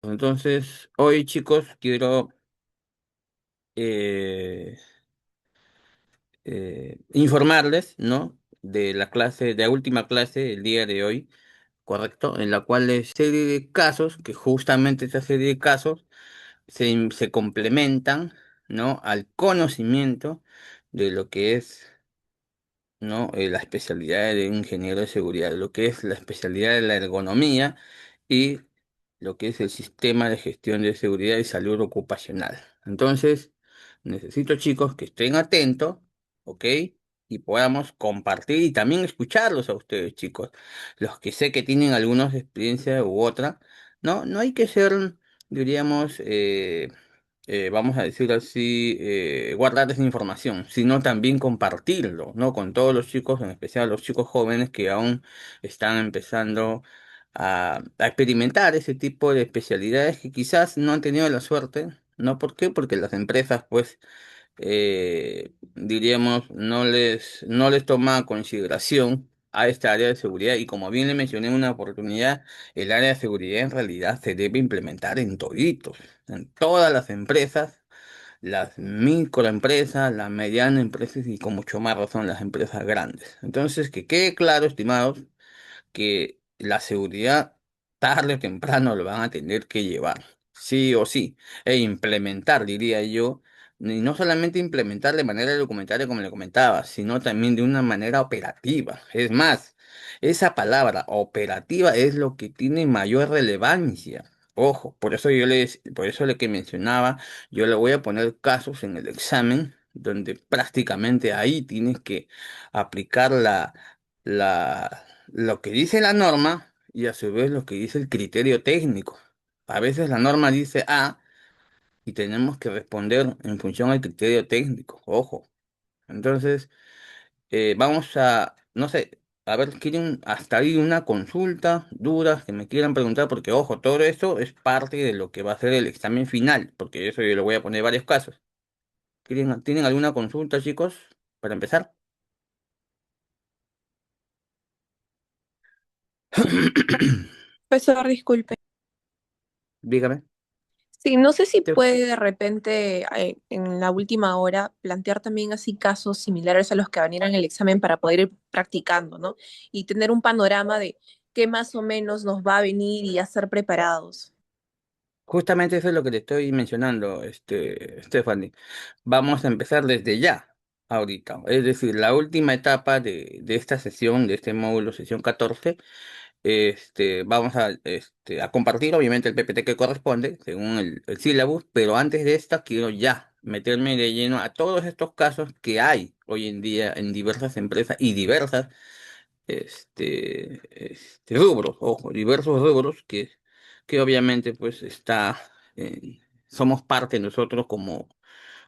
Entonces, hoy chicos, quiero eh, informarles, ¿no? De la clase, de la última clase el día de hoy, ¿correcto? En la cual hay serie de casos, que justamente esa serie de casos se complementan, ¿no? Al conocimiento de lo que es, ¿no? La especialidad de ingeniero de seguridad, lo que es la especialidad de la ergonomía y lo que es el sistema de gestión de seguridad y salud ocupacional. Entonces, necesito chicos que estén atentos, ¿ok? Y podamos compartir y también escucharlos a ustedes, chicos. Los que sé que tienen algunas experiencias u otra, ¿no? No hay que ser, diríamos, vamos a decir así, guardar esa información, sino también compartirlo, ¿no? Con todos los chicos, en especial los chicos jóvenes que aún están empezando a experimentar ese tipo de especialidades que quizás no han tenido la suerte, ¿no? ¿Por qué? Porque las empresas, pues, diríamos, no les toma consideración a esta área de seguridad y como bien le mencioné en una oportunidad, el área de seguridad en realidad se debe implementar en toditos, en todas las empresas, las microempresas, las medianas empresas y con mucho más razón las empresas grandes. Entonces, que quede claro, estimados, que la seguridad tarde o temprano lo van a tener que llevar, sí o sí, e implementar, diría yo, y no solamente implementar de manera documentaria como le comentaba, sino también de una manera operativa. Es más, esa palabra operativa es lo que tiene mayor relevancia. Ojo, por eso le que mencionaba, yo le voy a poner casos en el examen donde prácticamente ahí tienes que aplicar lo que dice la norma y a su vez lo que dice el criterio técnico. A veces la norma dice A y tenemos que responder en función al criterio técnico. Ojo. Entonces, vamos a, no sé, a ver, quieren hasta ahí una consulta, dudas que me quieran preguntar, porque ojo, todo eso es parte de lo que va a ser el examen final, porque eso yo le voy a poner varios casos. ¿Tienen alguna consulta, chicos, para empezar? Profesor, disculpe. Dígame. Sí, no sé si puede de repente en la última hora plantear también así casos similares a los que van a ir en el examen para poder ir practicando, ¿no? Y tener un panorama de qué más o menos nos va a venir y estar preparados. Justamente eso es lo que te estoy mencionando, Stephanie. Vamos a empezar desde ya, ahorita. Es decir, la última etapa de esta sesión, de este módulo, sesión 14, vamos a compartir obviamente el PPT que corresponde, según el sílabus, pero antes de esta quiero ya meterme de lleno a todos estos casos que hay hoy en día en diversas empresas y diversas rubros, ojo, diversos rubros que obviamente pues somos parte nosotros como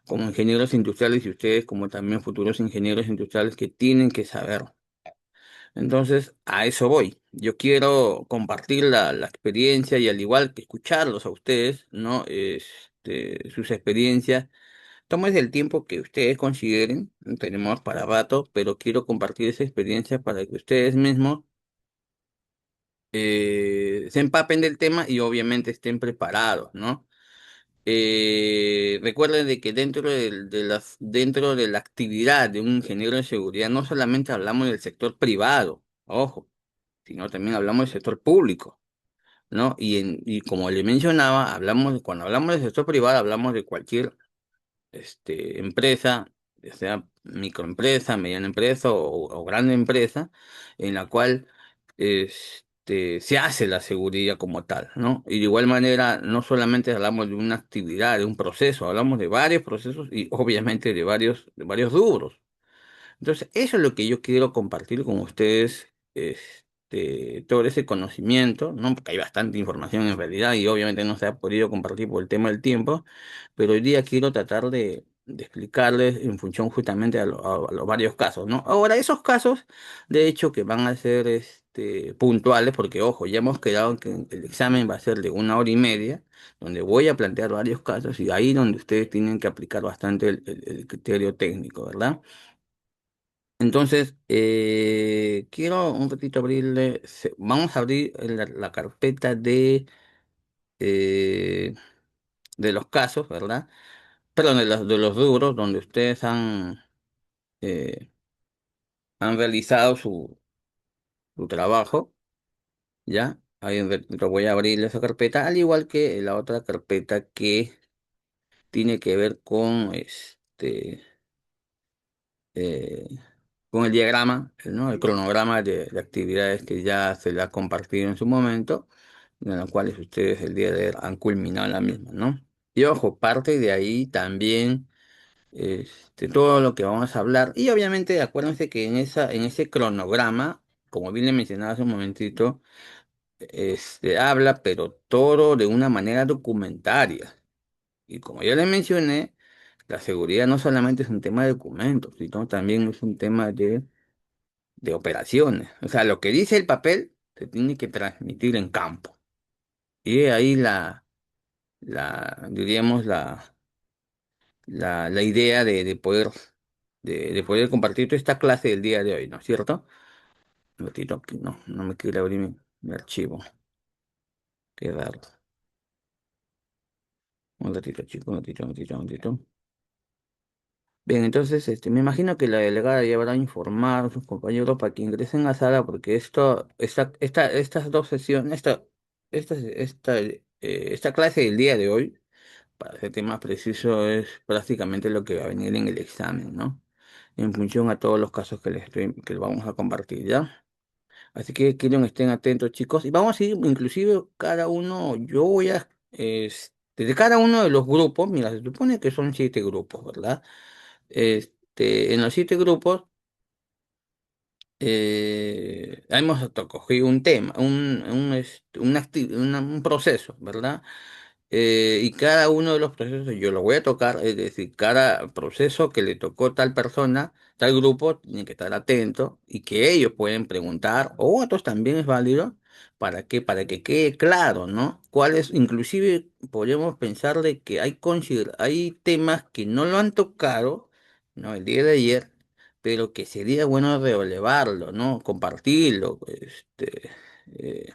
ingenieros industriales y ustedes como también futuros ingenieros industriales que tienen que saber. Entonces, a eso voy. Yo quiero compartir la experiencia y al igual que escucharlos a ustedes, ¿no? Sus experiencias. Tómense el tiempo que ustedes consideren, no tenemos para rato, pero quiero compartir esa experiencia para que ustedes mismos se empapen del tema y obviamente estén preparados, ¿no? Recuerden de que dentro de la actividad de un ingeniero de seguridad no solamente hablamos del sector privado, ojo, sino también hablamos del sector público, ¿no? Y como le mencionaba, cuando hablamos del sector privado hablamos de cualquier empresa, ya sea microempresa, mediana empresa o grande empresa, en la cual se hace la seguridad como tal, ¿no? Y de igual manera, no solamente hablamos de una actividad, de un proceso, hablamos de varios procesos y obviamente de varios rubros. Entonces, eso es lo que yo quiero compartir con ustedes, todo ese conocimiento, ¿no? Porque hay bastante información en realidad y obviamente no se ha podido compartir por el tema del tiempo, pero hoy día quiero tratar de explicarles en función justamente a los varios casos, ¿no? Ahora, esos casos, de hecho, que van a ser puntuales, porque ojo, ya hemos quedado en que el examen va a ser de 1 hora y media, donde voy a plantear varios casos y ahí donde ustedes tienen que aplicar bastante el criterio técnico, ¿verdad? Entonces, quiero un ratito abrirle, vamos a abrir la carpeta eh, de los casos, ¿verdad? Perdón, de los rubros donde ustedes eh, han realizado su trabajo, ¿ya? Ahí lo voy a abrir esa carpeta, al igual que la otra carpeta que tiene que ver eh, con el diagrama, ¿no? El cronograma de actividades que ya se le ha compartido en su momento, en las cuales ustedes el día de hoy han culminado la misma, ¿no? Y ojo, parte de ahí también todo lo que vamos a hablar. Y obviamente acuérdense que en ese cronograma, como bien le mencionaba hace un momentito, habla, pero todo de una manera documentaria. Y como ya les mencioné, la seguridad no solamente es un tema de documentos, sino también es un tema de operaciones. O sea, lo que dice el papel se tiene que transmitir en campo. Y de ahí diríamos, la idea de poder compartir toda esta clase del día de hoy, ¿no es cierto? Un ratito, que no me quiere abrir mi archivo. Qué raro. Un ratito, chicos, un ratito. Bien, entonces, me imagino que la delegada ya habrá informado a sus compañeros para que ingresen a la sala, porque estas dos sesiones, esta clase del día de hoy, para ser más preciso, es prácticamente lo que va a venir en el examen, ¿no? En función a todos los casos que vamos a compartir, ¿ya? Así que quiero que estén atentos, chicos. Y vamos a ir, inclusive, cada uno, de cada uno de los grupos, mira, se supone que son 7 grupos, ¿verdad? En los 7 grupos, hemos cogido un tema, un proceso, ¿verdad? Y cada uno de los procesos yo lo voy a tocar, es decir, cada proceso que le tocó tal persona, tal grupo, tiene que estar atento y que ellos pueden preguntar, o otros también es válido, para que quede claro, ¿no? Cuáles, inclusive podríamos pensar de que hay temas que no lo han tocado, ¿no? El día de ayer, pero que sería bueno relevarlo, ¿no? Compartirlo, eh,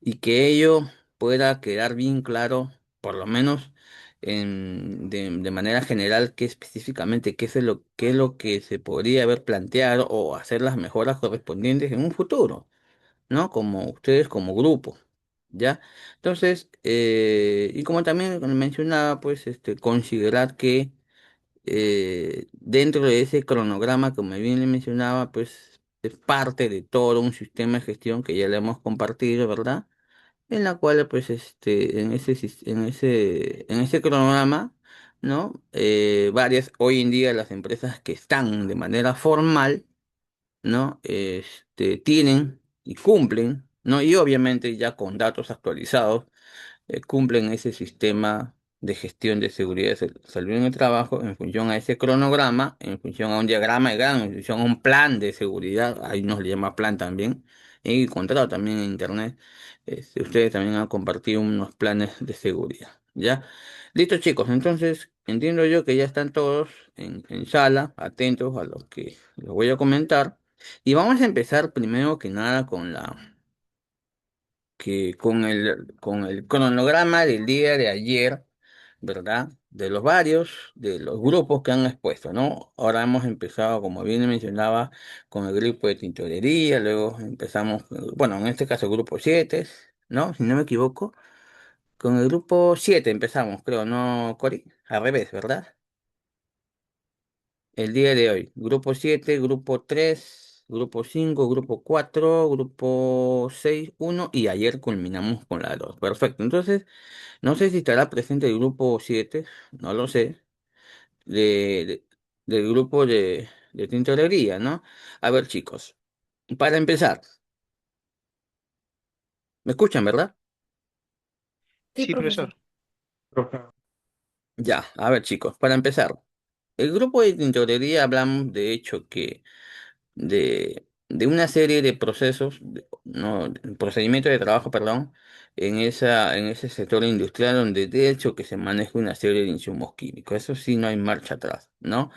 y que ello pueda quedar bien claro, por lo menos de manera general, qué es lo que se podría haber planteado o hacer las mejoras correspondientes en un futuro, ¿no? Como ustedes como grupo, ¿ya? Entonces, y como también mencionaba, pues, considerar que dentro de ese cronograma, como bien le mencionaba, pues es parte de todo un sistema de gestión que ya le hemos compartido, ¿verdad? En la cual, pues, en ese cronograma, ¿no? Varias, hoy en día las empresas que están de manera formal, ¿no? Tienen y cumplen, ¿no? Y obviamente ya con datos actualizados cumplen ese sistema de gestión de seguridad y salud en el trabajo en función a ese cronograma, en función a un diagrama de Gantt, en función a un plan de seguridad, ahí nos le llama plan también, y encontrado también en internet, ustedes también han compartido unos planes de seguridad, ¿ya? Listo, chicos, entonces entiendo yo que ya están todos en sala, atentos a lo que les voy a comentar, y vamos a empezar primero que nada con el cronograma del día de ayer, ¿verdad? De los grupos que han expuesto, ¿no? Ahora hemos empezado, como bien mencionaba, con el grupo de tintorería, luego empezamos, bueno, en este caso el grupo 7, ¿no? Si no me equivoco, con el grupo 7 empezamos, creo, ¿no, Cori? Al revés, ¿verdad? El día de hoy, grupo 7, grupo 3, grupo 5, grupo 4, grupo 6, 1 y ayer culminamos con la 2. Perfecto, entonces no sé si estará presente el grupo 7, no lo sé, de- del grupo de tintorería, ¿no? A ver, chicos, para empezar, ¿me escuchan, verdad? Sí, Sí, profesor. profesor. Ya, a ver, chicos, para empezar, el grupo de tintorería hablamos de hecho de una serie de procesos, no, procedimientos de trabajo, perdón, en ese sector industrial donde de hecho que se maneja una serie de insumos químicos. Eso sí, no hay marcha atrás, ¿no?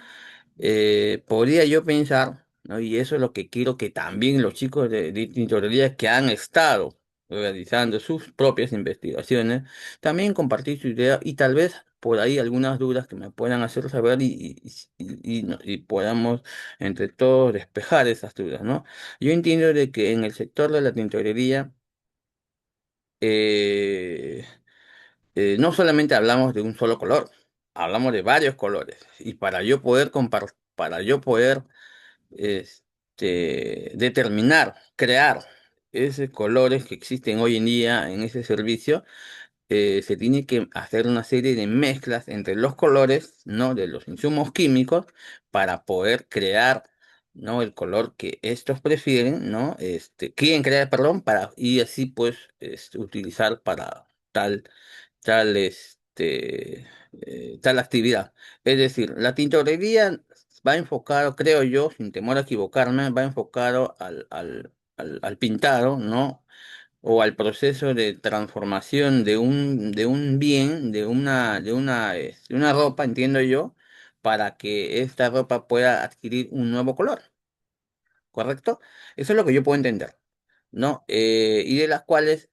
Podría yo pensar, ¿no? Y eso es lo que quiero que también los chicos de tintorería que han estado realizando sus propias investigaciones, también compartir su idea y tal vez por ahí algunas dudas que me puedan hacer saber y podamos entre todos despejar esas dudas, ¿no? Yo entiendo de que en el sector de la tintorería, eh, no solamente hablamos de un solo color, hablamos de varios colores. Y para yo poder determinar, crear esos colores que existen hoy en día en ese servicio, se tiene que hacer una serie de mezclas entre los colores, ¿no? De los insumos químicos para poder crear, ¿no? El color que estos prefieren, ¿no? Quieren crear, perdón, y así pues utilizar para tal, tal actividad. Es decir, la tintorería va enfocado, creo yo, sin temor a equivocarme, va enfocado al pintado, ¿no? O al proceso de transformación de un bien, de una ropa, entiendo yo, para que esta ropa pueda adquirir un nuevo color, ¿correcto? Eso es lo que yo puedo entender, ¿no? Y de las cuales,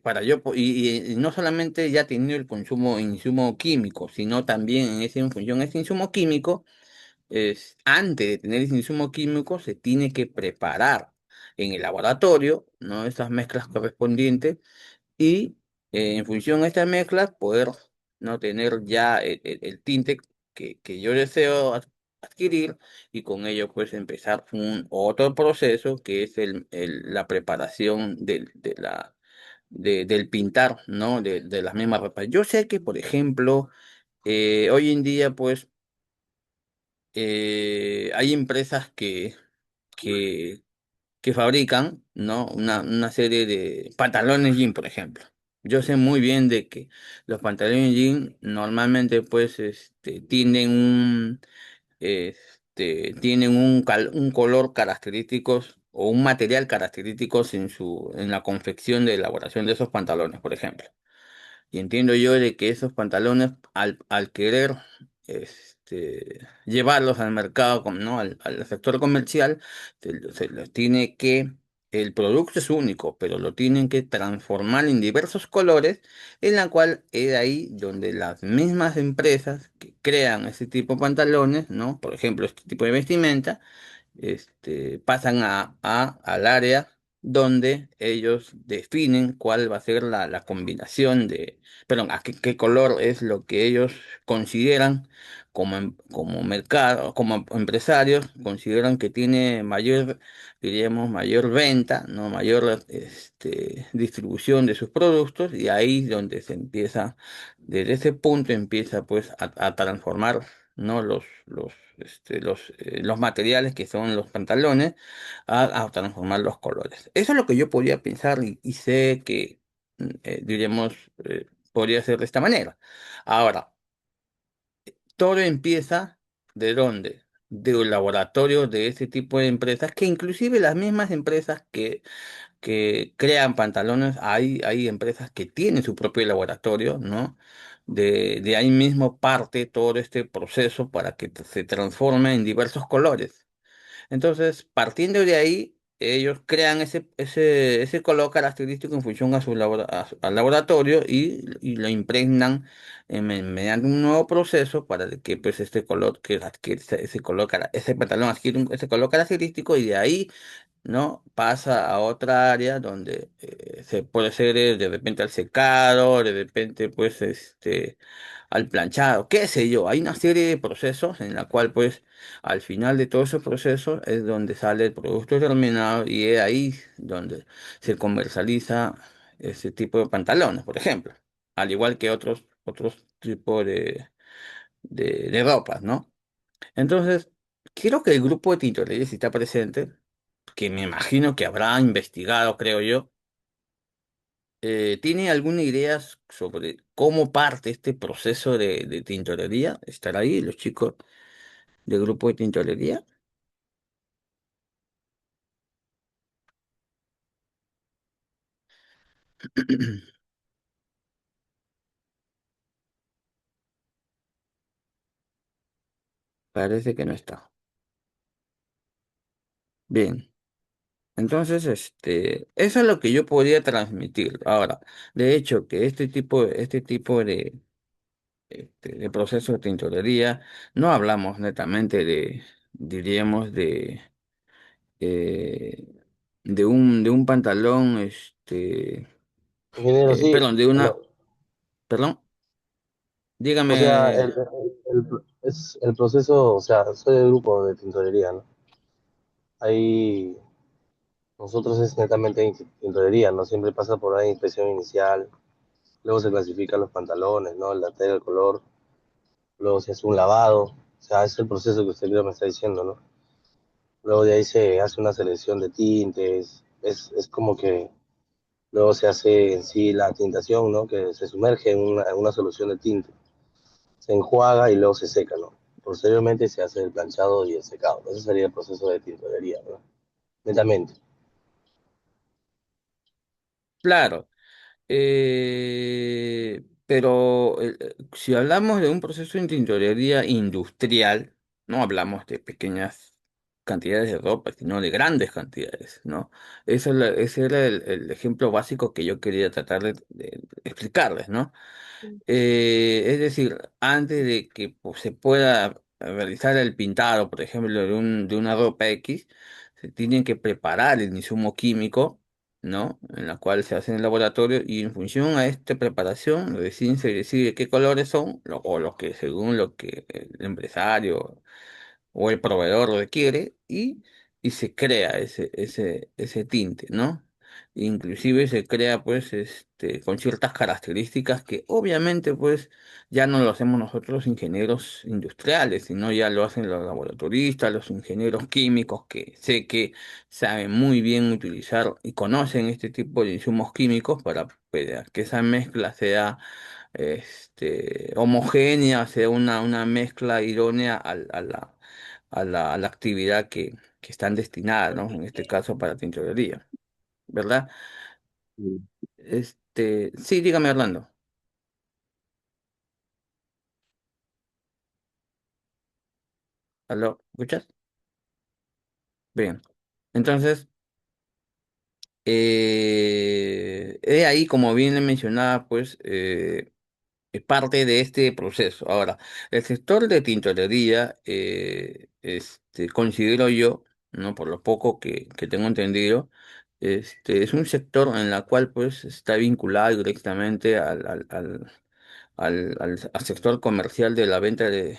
para yo, y no solamente ya teniendo el consumo de insumo químico, sino también en esa en función de ese insumo químico, antes de tener ese insumo químico, se tiene que preparar en el laboratorio, ¿no? Esas mezclas correspondientes y en función de estas mezclas poder no tener ya el tinte que yo deseo adquirir y con ello pues empezar un otro proceso que es la preparación del pintar, ¿no? De las mismas ropas. Yo sé que, por ejemplo, hoy en día pues hay empresas que, que fabrican, ¿no? Una serie de pantalones jean, por ejemplo. Yo sé muy bien de que los pantalones jean normalmente pues tienen un color característico o un material característico en la confección de elaboración de esos pantalones, por ejemplo. Y entiendo yo de que esos pantalones, al querer llevarlos al mercado, ¿no? Al sector comercial, se los tiene que, el producto es único, pero lo tienen que transformar en diversos colores, en la cual es ahí donde las mismas empresas que crean ese tipo de pantalones, ¿no? Por ejemplo, este tipo de vestimenta, pasan al área donde ellos definen cuál va a ser la combinación perdón, qué color es lo que ellos consideran como mercado, como empresarios, consideran que tiene mayor, diríamos, mayor venta, ¿no? Mayor distribución de sus productos y ahí es donde se empieza, desde ese punto empieza pues a transformar, ¿no? Los materiales que son los pantalones a transformar los colores. Eso es lo que yo podía pensar y sé que, diríamos, podría ser de esta manera. Ahora, todo empieza ¿de dónde? De un laboratorio de ese tipo de empresas, que inclusive las mismas empresas que crean pantalones, hay empresas que tienen su propio laboratorio, ¿no? De ahí mismo parte todo este proceso para que se transforme en diversos colores. Entonces, partiendo de ahí, ellos crean ese color característico en función al laboratorio y lo impregnan mediante un nuevo proceso para que pues este color que adquiere ese color, ese pantalón adquiere ese color característico y de ahí, ¿no? Pasa a otra área donde se puede hacer de repente al secado, de repente pues al planchado, qué sé yo. Hay una serie de procesos en la cual pues al final de todos esos procesos es donde sale el producto terminado y es ahí donde se comercializa ese tipo de pantalones, por ejemplo, al igual que otros tipos de ropas, ¿no? Entonces, quiero que el grupo de titulares, si está presente, que me imagino que habrá investigado, creo yo, ¿tiene alguna idea sobre cómo parte este proceso de tintorería? ¿Estará ahí los chicos del grupo de tintorería? Parece que no está. Bien. Entonces, eso es lo que yo podría transmitir. Ahora, de hecho, que este tipo de procesos de tintorería, no hablamos netamente diríamos, eh, de un pantalón, Ingeniero, sí, perdón, bueno, perdón, o sea, dígame. es el proceso, o sea, soy del grupo de tintorería, ¿no? Ahí nosotros es netamente tintorería, ¿no? Siempre pasa por una inspección inicial, luego se clasifican los pantalones, ¿no? La tela, el color, luego se hace un lavado, o sea, es el proceso que usted creo me está diciendo, ¿no? Luego de ahí se hace una selección de tintes, es como que luego se hace en sí la tintación, ¿no? Que se sumerge en una solución de tinte, se enjuaga y luego se seca, ¿no? Posteriormente se hace el planchado y el secado. Ese sería el proceso de tintorería, ¿no? Netamente. Claro. Pero si hablamos de un proceso de tintorería industrial, no hablamos de pequeñas cantidades de ropa, sino de grandes cantidades, ¿no? Ese era el ejemplo básico que yo quería tratar de explicarles, ¿no? Es decir, antes de que pues, se pueda realizar el pintado, por ejemplo, de una ropa X, se tienen que preparar el insumo químico, ¿no? En la cual se hace en el laboratorio y en función a esta preparación recién se decide qué colores son o lo que según lo que el empresario o el proveedor requiere y se crea ese tinte, ¿no? Inclusive se crea pues con ciertas características que obviamente pues ya no lo hacemos nosotros ingenieros industriales, sino ya lo hacen los laboratoristas, los ingenieros químicos que sé que saben muy bien utilizar y conocen este tipo de insumos químicos para que esa mezcla sea homogénea, sea una mezcla idónea a la actividad que están destinadas, ¿no? En este caso para tintorería, ¿verdad? Sí, dígame, Orlando. ¿Aló? ¿Escuchas? Bien. Entonces, he ahí, como bien le mencionaba, pues, es parte de este proceso. Ahora, el sector de tintorería, considero yo, ¿no? Por lo poco que tengo entendido, es un sector en la cual pues está vinculado directamente al sector comercial de la venta de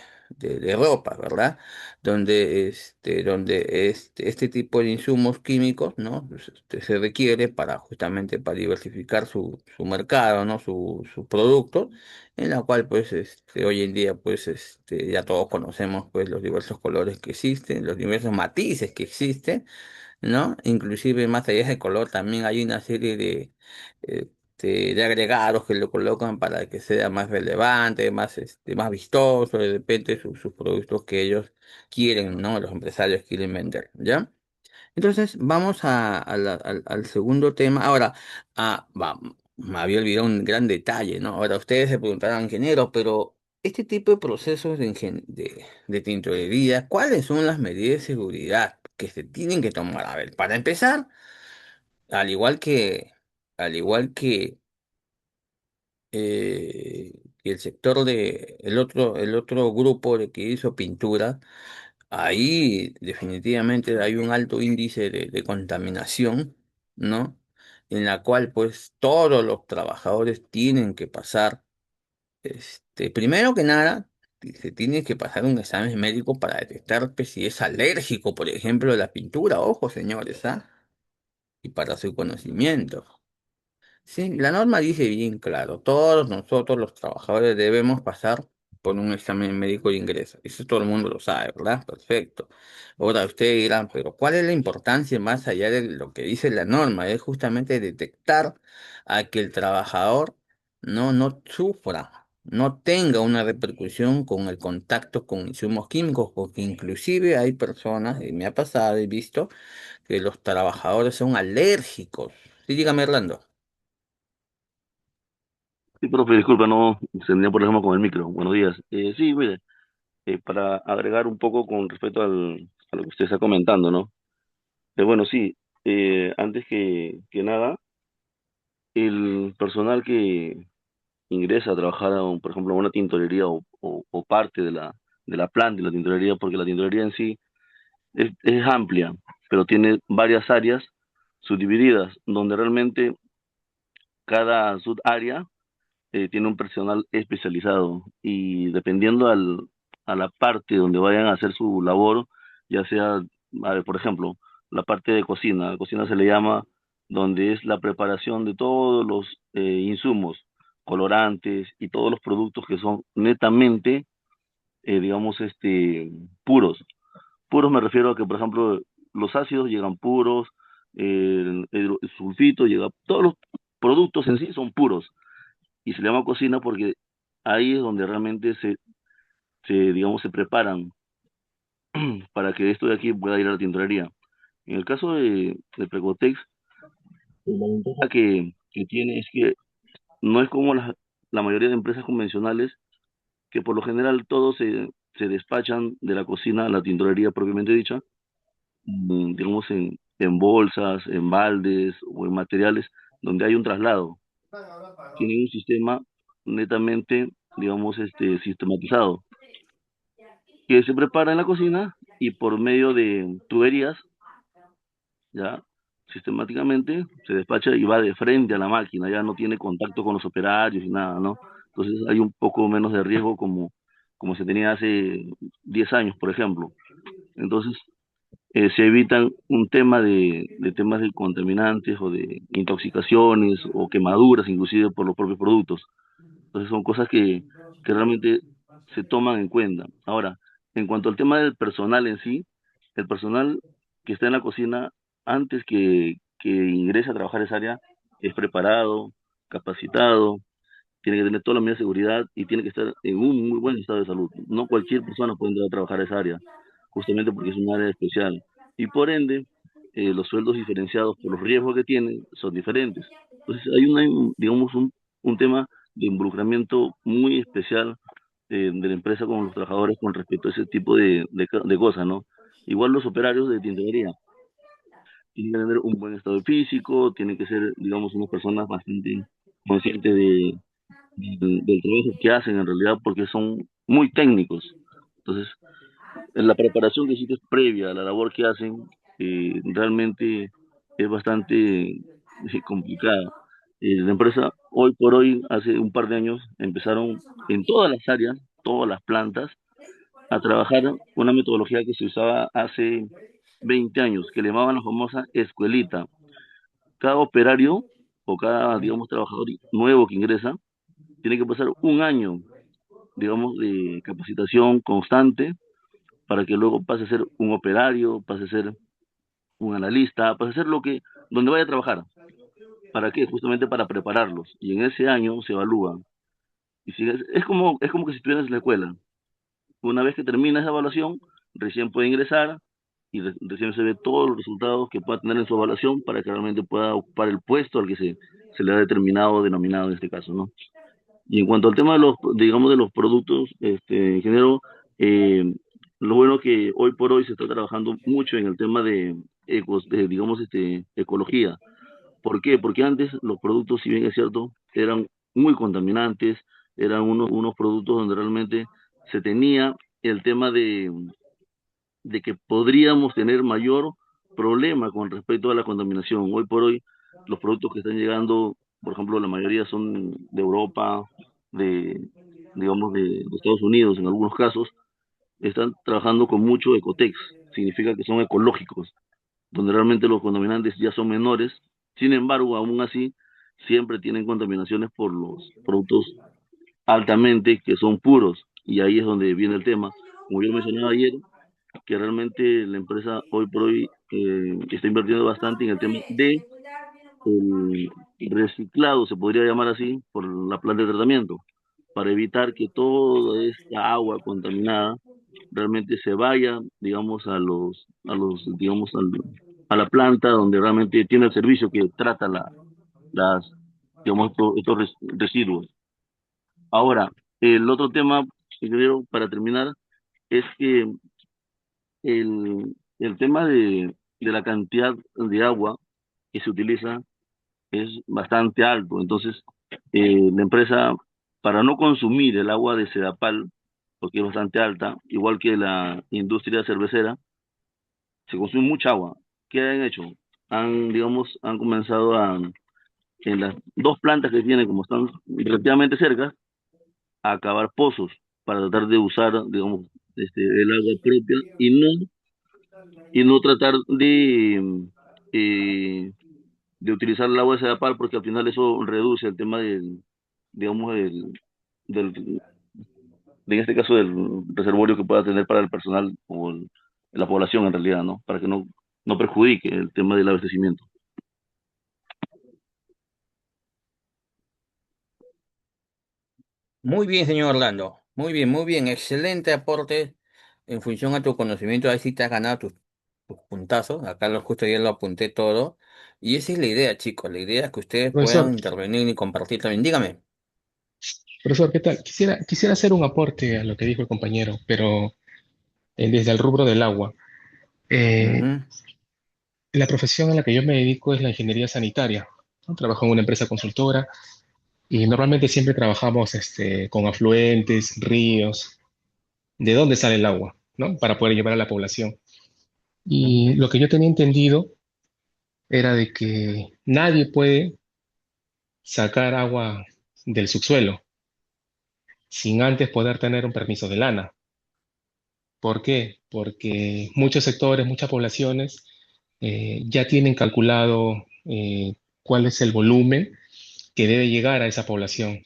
ropa, ¿verdad? Donde este tipo de insumos químicos, ¿no? Pues, se requiere justamente para diversificar su mercado, ¿no? Su producto, en la cual, pues, hoy en día, pues, ya todos conocemos, pues, los diversos colores que existen, los diversos matices que existen, ¿no? Inclusive más allá del color también hay una serie de agregados que lo colocan para que sea más relevante, más vistoso, de repente sus productos que ellos quieren, ¿no? Los empresarios quieren vender, ¿ya? Entonces, vamos al segundo tema. Ahora, me había olvidado un gran detalle, ¿no? Ahora, ustedes se preguntarán, ingeniero, pero este tipo de procesos de tintorería, ¿cuáles son las medidas de seguridad que se tienen que tomar? A ver, para empezar, al igual que, al igual que el sector el otro grupo de que hizo pintura, ahí definitivamente hay un alto índice de contaminación, ¿no? En la cual pues todos los trabajadores tienen que pasar, primero que nada, se tiene que pasar un examen médico para detectar pues, si es alérgico, por ejemplo, a la pintura, ojo señores, ¿ah? Y para su conocimiento. Sí, la norma dice bien claro, todos nosotros los trabajadores debemos pasar por un examen médico de ingreso. Eso todo el mundo lo sabe, ¿verdad? Perfecto. Ahora ustedes dirán, pero ¿cuál es la importancia más allá de lo que dice la norma? Es justamente detectar a que el trabajador no sufra, no tenga una repercusión con el contacto con insumos químicos, porque inclusive hay personas, y me ha pasado, he visto, que los trabajadores son alérgicos. Sí, dígame, Orlando. Sí, profe, disculpa, no tenía problema con el micro. Buenos días. Sí, mire, para agregar un poco con respecto a lo que usted está comentando, ¿no? Bueno, sí, Antes que nada, el personal que ingresa a trabajar, por ejemplo, a una tintorería o parte de la planta de la tintorería, porque la tintorería en sí es amplia, pero tiene varias áreas subdivididas, donde realmente cada subárea tiene un personal especializado y dependiendo a la parte donde vayan a hacer su labor, ya sea, a ver, por ejemplo, la cocina se le llama donde es la preparación de todos los insumos, colorantes y todos los productos que son netamente, digamos, puros. Puros me refiero a que, por ejemplo, los ácidos llegan puros, el sulfito llega, todos los productos en sí son puros y se le llama cocina porque ahí es donde realmente digamos, se preparan para que esto de aquí pueda ir a la tintorería. En el caso de Precotex, la ventaja que tiene es que no es como la mayoría de empresas convencionales, que por lo general todos se despachan de la cocina a la tintorería propiamente dicha, digamos en bolsas, en baldes o en materiales donde hay un traslado. Tienen un sistema netamente, digamos, sistematizado que se prepara en la cocina y por medio de tuberías, ya sistemáticamente se despacha y va de frente a la máquina, ya no tiene contacto con los operarios y nada, ¿no? Entonces hay un poco menos de riesgo como se tenía hace 10 años, por ejemplo. Entonces se evitan un tema de temas de contaminantes o de intoxicaciones o quemaduras inclusive por los propios productos. Entonces son cosas que realmente se toman en cuenta. Ahora, en cuanto al tema del personal en sí, el personal que está en la cocina, antes que ingrese a trabajar esa área, es preparado, capacitado, tiene que tener toda la medida de seguridad y tiene que estar en un muy buen estado de salud. No cualquier persona puede entrar a trabajar a esa área, justamente porque es un área especial. Y por ende, los sueldos diferenciados por los riesgos que tienen son diferentes. Entonces hay digamos, un tema de involucramiento muy especial de la empresa con los trabajadores con respecto a ese tipo de cosas, ¿no? Igual los operarios de tintorería tienen que tener un buen estado físico, tienen que ser, digamos, unas personas bastante conscientes del trabajo que hacen en realidad porque son muy técnicos. Entonces, en la preparación que hiciste previa a la labor que hacen, realmente es bastante complicada. La empresa, hoy por hoy, hace un par de años, empezaron en todas las áreas, todas las plantas, a trabajar una metodología que se usaba hace 20 años, que le llamaban la famosa escuelita. Cada operario o cada, digamos, trabajador nuevo que ingresa, tiene que pasar un año, digamos, de capacitación constante para que luego pase a ser un operario, pase a ser un analista, pase a ser donde vaya a trabajar. ¿Para qué? Justamente para prepararlos. Y en ese año se evalúan. Y si es como que si estuvieras en la escuela. Una vez que termina esa evaluación, recién puede ingresar y recién se ve todos los resultados que pueda tener en su evaluación para que realmente pueda ocupar el puesto al que se le ha determinado, denominado en este caso, ¿no? Y en cuanto al tema de digamos, de los productos, ingeniero, eh, lo bueno que hoy por hoy se está trabajando mucho en el tema digamos, ecología. ¿Por qué? Porque antes los productos, si bien es cierto, eran muy contaminantes, eran unos productos donde realmente se tenía el tema de que podríamos tener mayor problema con respecto a la contaminación. Hoy por hoy, los productos que están llegando, por ejemplo, la mayoría son de Europa, de, digamos, de Estados Unidos en algunos casos, están trabajando con mucho Ecotex, significa que son ecológicos, donde realmente los contaminantes ya son menores, sin embargo, aún así, siempre tienen contaminaciones por los productos altamente que son puros, y ahí es donde viene el tema. Como yo mencionaba ayer, que realmente la empresa hoy por hoy está invirtiendo bastante en el tema de el reciclado, se podría llamar así, por la planta de tratamiento, para evitar que toda esta agua contaminada realmente se vaya, digamos, digamos, a la planta donde realmente tiene el servicio que trata las, digamos, residuos. Ahora, el otro tema, para terminar, es que el tema de la cantidad de agua que se utiliza es bastante alto. Entonces, la empresa, para no consumir el agua de Sedapal, porque es bastante alta, igual que la industria cervecera, se consume mucha agua. ¿Qué han hecho? Digamos, han comenzado en las dos plantas que tienen, como están relativamente cerca, a cavar pozos para tratar de usar, digamos, el agua propia y no tratar eh, de utilizar el agua de Sedapal, porque al final eso reduce el tema digamos, del, en este caso del reservorio que pueda tener para el personal o la población en realidad, ¿no? Para que no perjudique el tema del abastecimiento. Muy bien, señor Orlando. Muy bien, muy bien. Excelente aporte en función a tu conocimiento. Ahí sí te has ganado tus puntazos. Acá lo justo ya lo apunté todo. Y esa es la idea, chicos. La idea es que ustedes puedan Profesor, intervenir y compartir también. Dígame. profesor, ¿qué tal? Quisiera hacer un aporte a lo que dijo el compañero, pero desde el rubro del agua. Eh, Ujú. la profesión a la que yo me dedico es la ingeniería sanitaria, ¿no? Trabajo en una empresa consultora y normalmente siempre trabajamos con afluentes, ríos, de dónde sale el agua, ¿no? Para poder llevar a la población. Y lo que yo tenía entendido era de que nadie puede sacar agua del subsuelo sin antes poder tener un permiso de lana. ¿Por qué? Porque muchos sectores, muchas poblaciones ya tienen calculado cuál es el volumen que debe llegar a esa población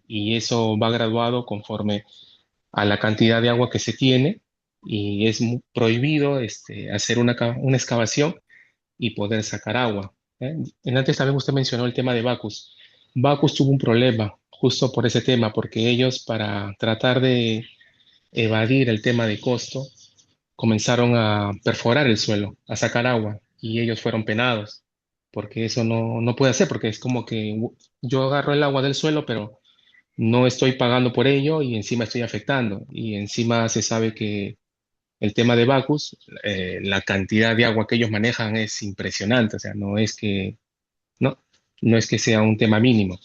y eso va graduado conforme a la cantidad de agua que se tiene y es prohibido hacer una excavación y poder sacar agua. ¿Eh? Antes también usted mencionó el tema de Bacus. Bacus tuvo un problema justo por ese tema, porque ellos para tratar de evadir el tema de costo, comenzaron a perforar el suelo, a sacar agua, y ellos fueron penados, porque eso no puede hacer, porque es como que yo agarro el agua del suelo, pero no estoy pagando por ello y encima estoy afectando. Y encima se sabe que el tema de Bacus, la cantidad de agua que ellos manejan es impresionante, o sea, no, no es que sea un tema mínimo,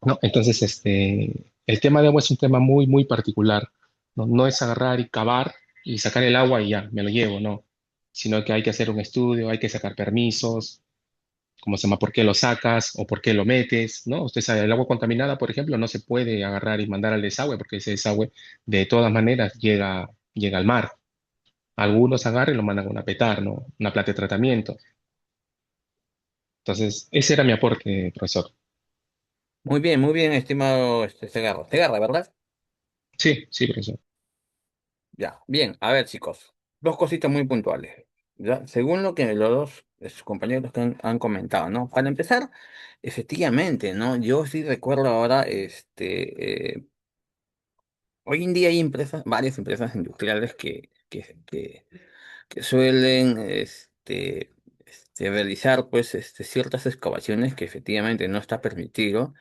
¿no? Entonces, el tema de agua es un tema muy, muy particular, ¿no? No es agarrar y cavar y sacar el agua y ya, me lo llevo, no, sino que hay que hacer un estudio, hay que sacar permisos, ¿cómo se llama? ¿Por qué lo sacas o por qué lo metes? ¿No? Usted sabe, el agua contaminada, por ejemplo, no se puede agarrar y mandar al desagüe porque ese desagüe de todas maneras llega al mar. Algunos agarran y lo mandan a una petar, ¿no? Una planta de tratamiento. Entonces, ese era mi aporte, profesor. Muy bien, estimado Segarra. Segarra, ¿verdad? Sí, sí, profesor. Ya, bien. A ver, chicos. Dos cositas muy puntuales. ¿Ya? Según lo que los dos sus compañeros que han comentado, ¿no? Para empezar, efectivamente, ¿no? Yo sí recuerdo ahora, hoy en día hay empresas, varias empresas industriales que suelen, realizar, pues, ciertas excavaciones que efectivamente no está permitido,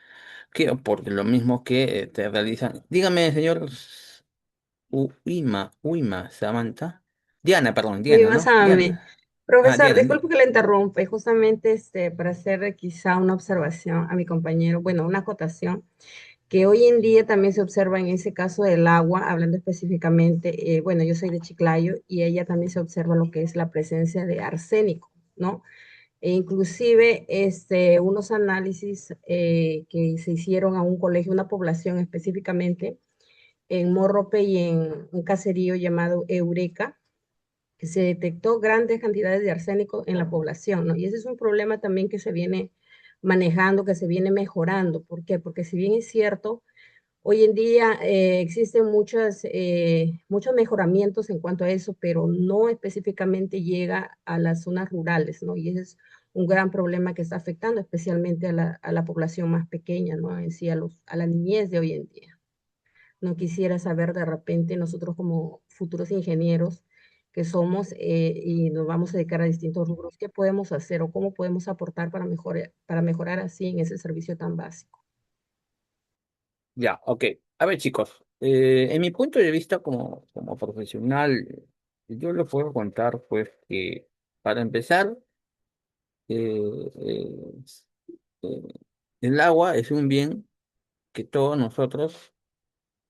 que por lo mismo que te realizan. Dígame, señor Samantha. Diana, perdón, Muy Diana, ¿no? basame. Diana. Ah, Profesor, Diana. disculpe que le interrumpa, y justamente para hacer quizá una observación a mi compañero, bueno, una acotación, que hoy en día también se observa en ese caso del agua, hablando específicamente, bueno, yo soy de Chiclayo y ella también se observa lo que es la presencia de arsénico, ¿no? E inclusive unos análisis que se hicieron a un colegio, una población específicamente en Morrope y en un caserío llamado Eureka, que se detectó grandes cantidades de arsénico en la población, ¿no? Y ese es un problema también que se viene manejando, que se viene mejorando. ¿Por qué? Porque si bien es cierto, hoy en día existen muchos mejoramientos en cuanto a eso, pero no específicamente llega a las zonas rurales, ¿no? Y ese es un gran problema que está afectando especialmente a la población más pequeña, ¿no? En sí, a la niñez de hoy en día. No quisiera saber de repente nosotros como futuros ingenieros que somos y nos vamos a dedicar a distintos rubros, ¿qué podemos hacer o cómo podemos aportar para mejorar así en ese servicio tan básico? Ya, ok. A ver, chicos, en mi punto de vista como profesional, yo les puedo contar, pues, que Para empezar, eh, eh, eh, el agua es un bien que todos nosotros,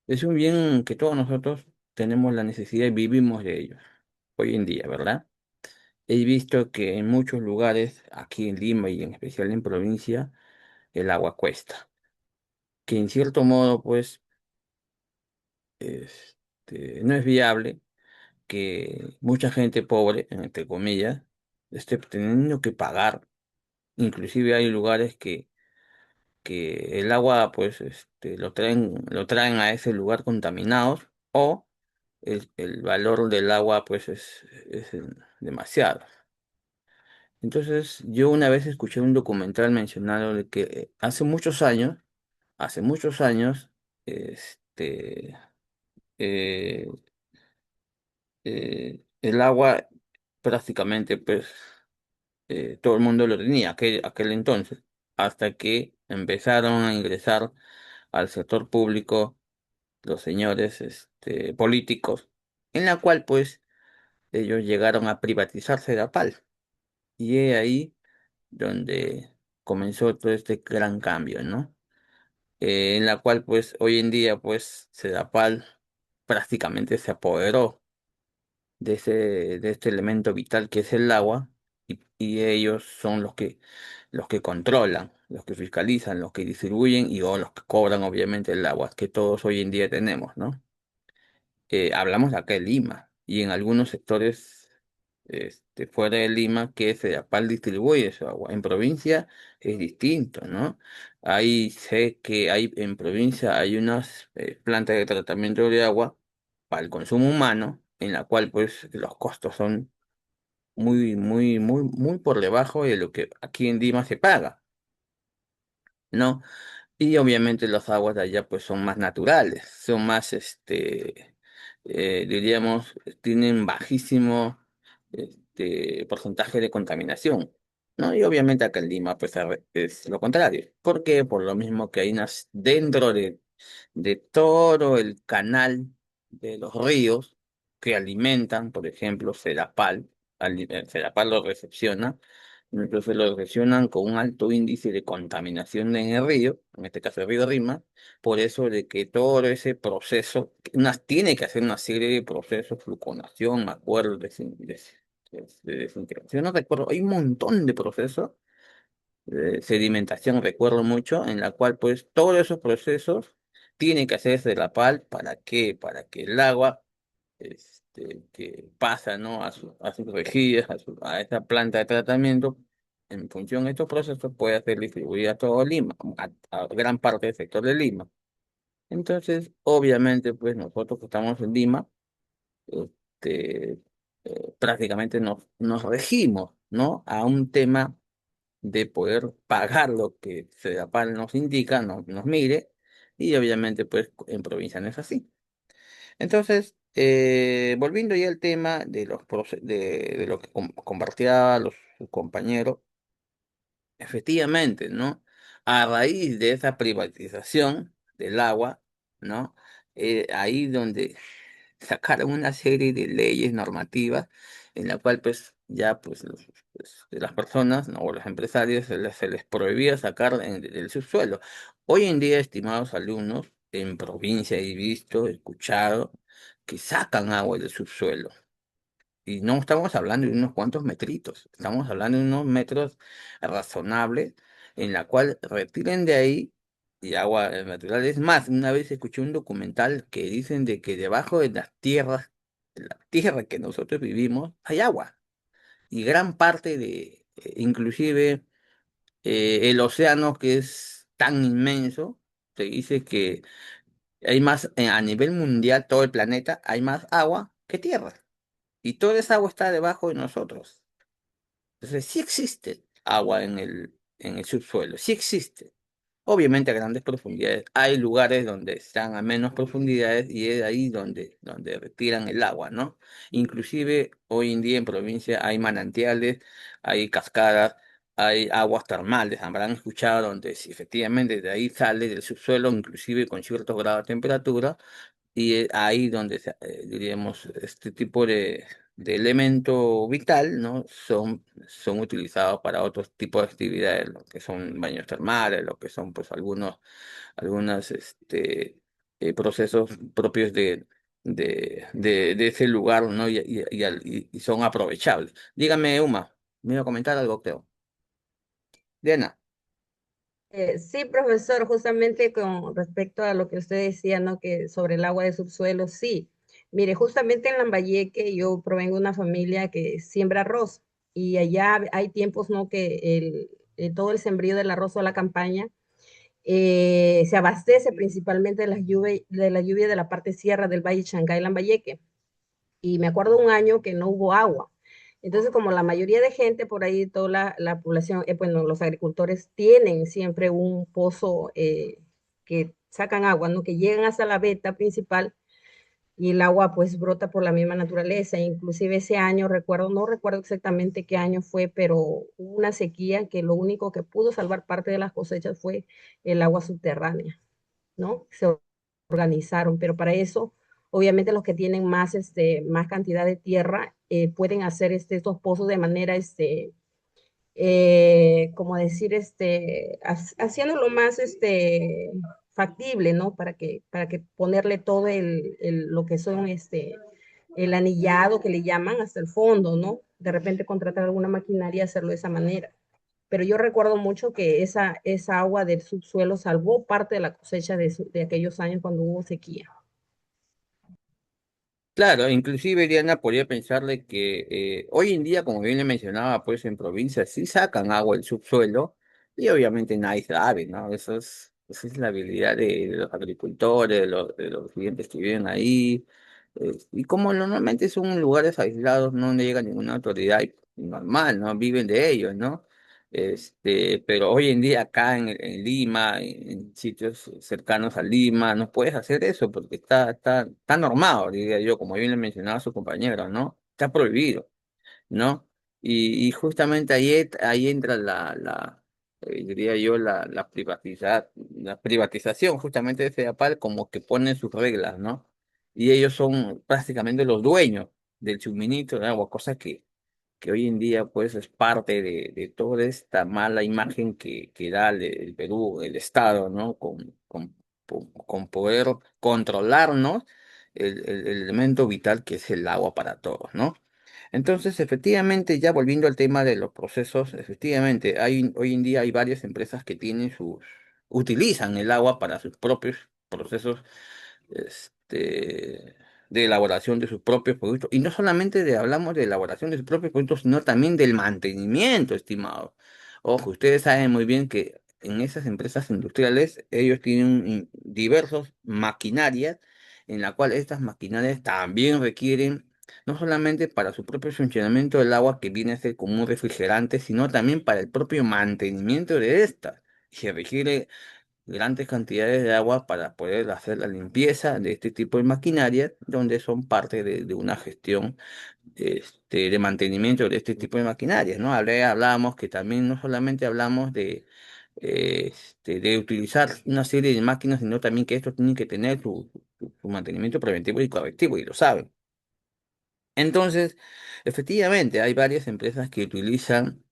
es un bien que todos nosotros tenemos la necesidad y vivimos de ello hoy en día, ¿verdad? He visto que en muchos lugares, aquí en Lima y en especial en provincia, el agua cuesta, que en cierto modo, pues, no es viable que mucha gente pobre, entre comillas, esté teniendo que pagar. Inclusive hay lugares que el agua, pues, lo traen a ese lugar contaminados o el valor del agua, pues, es demasiado. Entonces, yo una vez escuché un documental mencionado de que hace muchos años, este, eh, el agua prácticamente, pues, todo el mundo lo tenía aquel entonces, hasta que empezaron a ingresar al sector público los señores, políticos, en la cual, pues, ellos llegaron a privatizar Sedapal. Y es ahí donde comenzó todo este gran cambio, ¿no? En la cual, pues, hoy en día, pues, Sedapal prácticamente se apoderó de este elemento vital que es el agua, y ellos son los que controlan, los que fiscalizan, los que distribuyen y o los que cobran, obviamente, el agua que todos hoy en día tenemos, ¿no? Hablamos acá de Lima y en algunos sectores, fuera de Lima, que Sedapal distribuye su agua. En provincia es distinto, ¿no? Ahí sé que en provincia hay unas plantas de tratamiento de agua para el consumo humano, en la cual, pues, los costos son muy, muy, muy, muy por debajo de lo que aquí en Lima se paga, ¿no? Y obviamente las aguas de allá, pues, son más naturales, son más, diríamos, tienen bajísimo, porcentaje de contaminación, ¿no? Y obviamente acá en Lima, pues, es lo contrario. ¿Por qué? Por lo mismo que hay dentro de todo el canal de los ríos que alimentan, por ejemplo, Sedapal. Sedapal lo recepciona, entonces lo recepcionan con un alto índice de contaminación en el río, en este caso el río Rima. Por eso de que todo ese proceso, tiene que hacer una serie de procesos, fluconación, me acuerdo, de desintegración, no recuerdo, hay un montón de procesos, sedimentación, recuerdo mucho, en la cual, pues, todos esos procesos tienen que hacerse de la pal. ¿Para qué? Para que el agua, que pasa, ¿no? a sus rejillas, a esa planta de tratamiento, en función de estos procesos, pueda ser distribuida a todo Lima, a gran parte del sector de Lima. Entonces, obviamente, pues, nosotros que estamos en Lima, este, prácticamente nos regimos, ¿no? A un tema de poder pagar lo que Sedapal nos indica, nos mire, y obviamente, pues, en provincia no es así. Entonces, volviendo ya al tema de lo que compartía sus compañeros, efectivamente, ¿no? A raíz de esa privatización del agua, ¿no? Ahí donde sacaron una serie de leyes normativas en la cual, pues, ya, pues, las personas, ¿no? O los empresarios se les prohibía sacar del subsuelo. Hoy en día, estimados alumnos, en provincia he visto, he escuchado que sacan agua del subsuelo. Y no estamos hablando de unos cuantos metritos, estamos hablando de unos metros razonables, en la cual retiren de ahí y agua natural. Es más, una vez escuché un documental que dicen de que debajo de las tierras, de la tierra que nosotros vivimos, hay agua. Y gran parte inclusive, el océano, que es tan inmenso, se dice que hay más, a nivel mundial, todo el planeta, hay más agua que tierra. Y toda esa agua está debajo de nosotros. Entonces, sí existe agua en el subsuelo, sí existe. Obviamente a grandes profundidades. Hay lugares donde están a menos profundidades y es ahí donde retiran el agua, ¿no? Inclusive hoy en día en provincia hay manantiales, hay cascadas, hay aguas termales, habrán escuchado, donde sí, efectivamente de ahí sale del subsuelo, inclusive con ciertos grados de temperatura, y es ahí donde, diríamos, este tipo de elemento vital, ¿no? Son utilizados para otros tipos de actividades, lo que son baños termales, lo que son pues algunos procesos propios de ese lugar, ¿no? Y son aprovechables. Dígame, Uma, me iba a comentar algo, creo. Diana. Sí, profesor, justamente con respecto a lo que usted decía, ¿no? Que sobre el agua de subsuelo, sí. Mire, justamente en Lambayeque yo provengo de una familia que siembra arroz y allá hay tiempos, ¿no? Que todo el sembrío del arroz o la campaña se abastece principalmente de la lluvia de la parte sierra del Valle Chancay, Lambayeque. Y me acuerdo un año que no hubo agua. Entonces, como la mayoría de gente por ahí, toda la población, bueno, los agricultores tienen siempre un pozo que sacan agua, ¿no? Que llegan hasta la veta principal y el agua pues brota por la misma naturaleza. Inclusive ese año, recuerdo, no recuerdo exactamente qué año fue, pero hubo una sequía que lo único que pudo salvar parte de las cosechas fue el agua subterránea, ¿no? Se organizaron, pero para eso, obviamente los que tienen más, más cantidad de tierra pueden hacer estos pozos de manera, como decir, haciéndolo más, factible, ¿no? Para que ponerle todo lo que son, el anillado que le llaman hasta el fondo, ¿no? De repente contratar alguna maquinaria y hacerlo de esa manera. Pero yo recuerdo mucho que esa agua del subsuelo salvó parte de la cosecha de aquellos años cuando hubo sequía. Claro, inclusive Diana podría pensarle que hoy en día, como bien le mencionaba, pues en provincias sí sacan agua del subsuelo y obviamente nadie sabe, ¿no? Esa es la habilidad de los agricultores, de los clientes que viven ahí. Y como normalmente son lugares aislados, no llega ninguna autoridad, y normal, ¿no? Viven de ellos, ¿no? Pero hoy en día acá en Lima, en sitios cercanos a Lima, no puedes hacer eso porque está normado, diría yo, como bien le mencionaba a su compañero, ¿no? Está prohibido, ¿no? Y justamente ahí entra diría yo, la privatización justamente de FEDAPAL como que pone sus reglas, ¿no? Y ellos son prácticamente los dueños del suministro de agua, cosa que hoy en día pues es parte de toda esta mala imagen que da el Perú, el Estado, ¿no? Con poder controlarnos el elemento vital que es el agua para todos, ¿no? Entonces, efectivamente, ya volviendo al tema de los procesos, efectivamente, hoy en día hay varias empresas que utilizan el agua para sus propios procesos este, de elaboración de sus propios productos. Y no solamente hablamos de elaboración de sus propios productos, sino también del mantenimiento, estimado. Ojo, ustedes saben muy bien que en esas empresas industriales ellos tienen diversos maquinarias en la cual estas maquinarias también requieren no solamente para su propio funcionamiento del agua que viene a ser como un refrigerante, sino también para el propio mantenimiento de estas. Se requiere grandes cantidades de agua para poder hacer la limpieza de este tipo de maquinaria, donde son parte de una gestión de mantenimiento de este tipo de maquinarias, ¿no? Hablábamos que también no solamente hablamos de utilizar una serie de máquinas, sino también que estos tienen que tener su mantenimiento preventivo y correctivo, y lo saben. Entonces, efectivamente, hay varias empresas que utilizan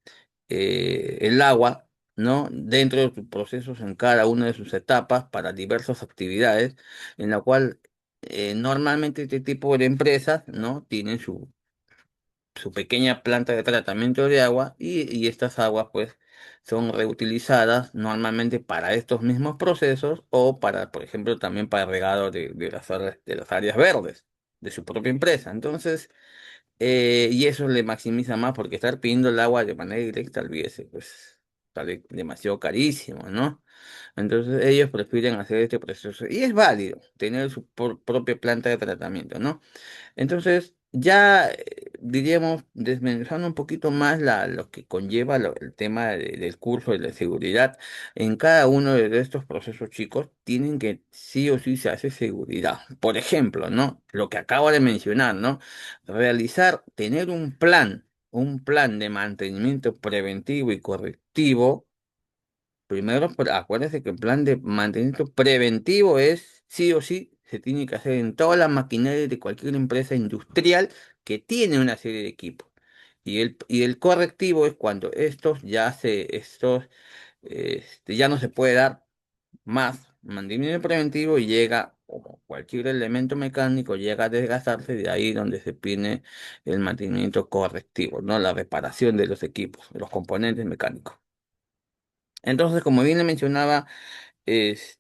el agua, ¿no? Dentro de sus procesos en cada una de sus etapas para diversas actividades, en la cual normalmente este tipo de empresas, ¿no? Tienen su pequeña planta de tratamiento de agua y estas aguas, pues, son reutilizadas normalmente para estos mismos procesos o para, por ejemplo, también para el regado de las áreas verdes de su propia empresa. Entonces, y eso le maximiza más porque estar pidiendo el agua de manera directa, olvídese, pues sale demasiado carísimo, ¿no? Entonces ellos prefieren hacer este proceso y es válido tener su propia planta de tratamiento, ¿no? Entonces, ya diríamos, desmenuzando un poquito más lo que conlleva el tema del curso de la seguridad, en cada uno de estos procesos, chicos, tienen que sí o sí se hace seguridad. Por ejemplo, ¿no? Lo que acabo de mencionar, ¿no? Tener un plan de mantenimiento preventivo y correctivo. Primero, acuérdense que el plan de mantenimiento preventivo es sí o sí se tiene que hacer en toda la maquinaria de cualquier empresa industrial que tiene una serie de equipos. Y el correctivo es cuando ya no se puede dar más mantenimiento preventivo y llega, como cualquier elemento mecánico, llega a desgastarse, de ahí donde se pide el mantenimiento correctivo, ¿no? La reparación de los equipos, de los componentes mecánicos. Entonces, como bien le mencionaba, eso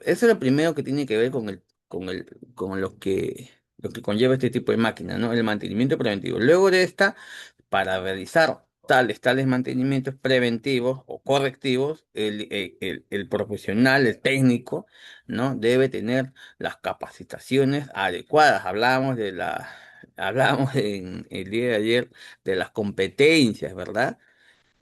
es lo primero que tiene que ver con lo que conlleva este tipo de máquina, ¿no? El mantenimiento preventivo. Luego de esta, para realizar tales mantenimientos preventivos o correctivos, el profesional, el técnico, ¿no? Debe tener las capacitaciones adecuadas. Hablábamos en el día de ayer de las competencias, ¿verdad?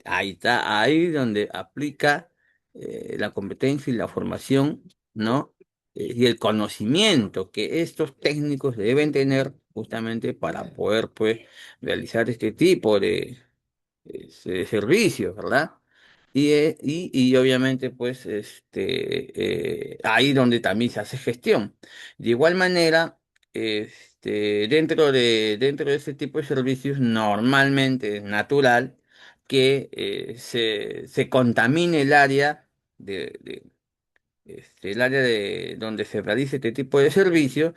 Ahí está, ahí donde aplica la competencia y la formación, ¿no? Y el conocimiento que estos técnicos deben tener justamente para poder, pues, realizar este tipo de servicios, ¿verdad? Y obviamente, pues, ahí donde también se hace gestión. De igual manera, dentro de ese tipo de servicios, normalmente es natural que se contamine el área de donde se realice este tipo de servicios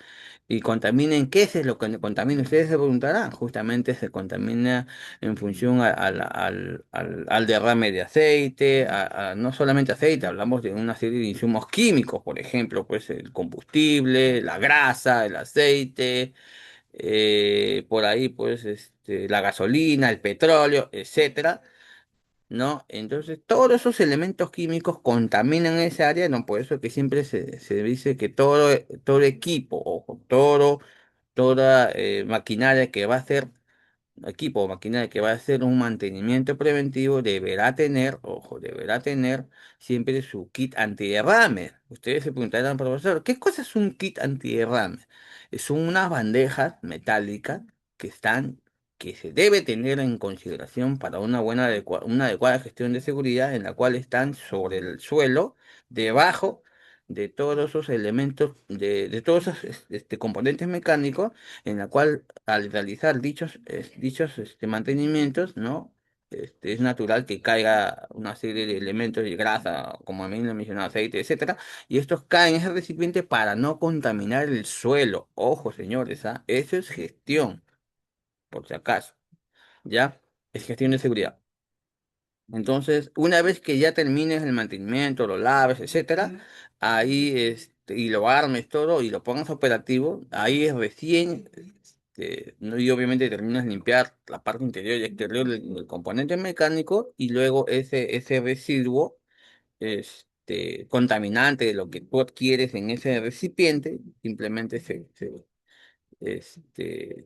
y contaminen. ¿Qué es lo que contamina? Ustedes se preguntarán. Justamente se contamina en función al derrame de aceite, no solamente aceite, hablamos de una serie de insumos químicos, por ejemplo, pues el combustible, la grasa, el aceite, por ahí pues la gasolina, el petróleo, etcétera, ¿no? Entonces, todos esos elementos químicos contaminan esa área, ¿no? Por eso que siempre se dice que todo equipo o toda maquinaria que va a ser equipo o maquinaria que va a hacer un mantenimiento preventivo deberá tener, ojo, deberá tener siempre su kit antiderrame. Ustedes se preguntarán, profesor, ¿qué cosa es un kit antiderrame? Son unas bandejas metálicas que están, que se debe tener en consideración para una adecuada gestión de seguridad, en la cual están sobre el suelo, debajo de todos esos elementos, de todos esos componentes mecánicos, en la cual al realizar dichos mantenimientos, ¿no? Es natural que caiga una serie de elementos de grasa, como a mí lo mencionado, aceite, etcétera, y estos caen en ese recipiente para no contaminar el suelo. Ojo, señores, ¿ah? Eso es gestión, por si acaso, ¿ya? Es gestión de seguridad. Entonces, una vez que ya termines el mantenimiento, lo laves, etcétera, ahí y lo armes todo y lo pongas operativo, ahí es recién, ¿no? Y obviamente terminas de limpiar la parte interior y exterior del componente mecánico y luego ese residuo, contaminante de lo que tú adquieres en ese recipiente, simplemente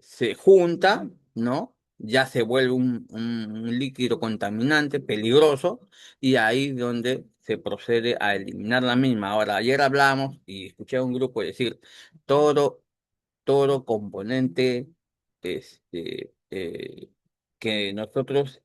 se junta, ¿no? Ya se vuelve un líquido contaminante, peligroso, y ahí donde se procede a eliminar la misma. Ahora, ayer hablamos y escuché a un grupo decir, todo todo componente que nosotros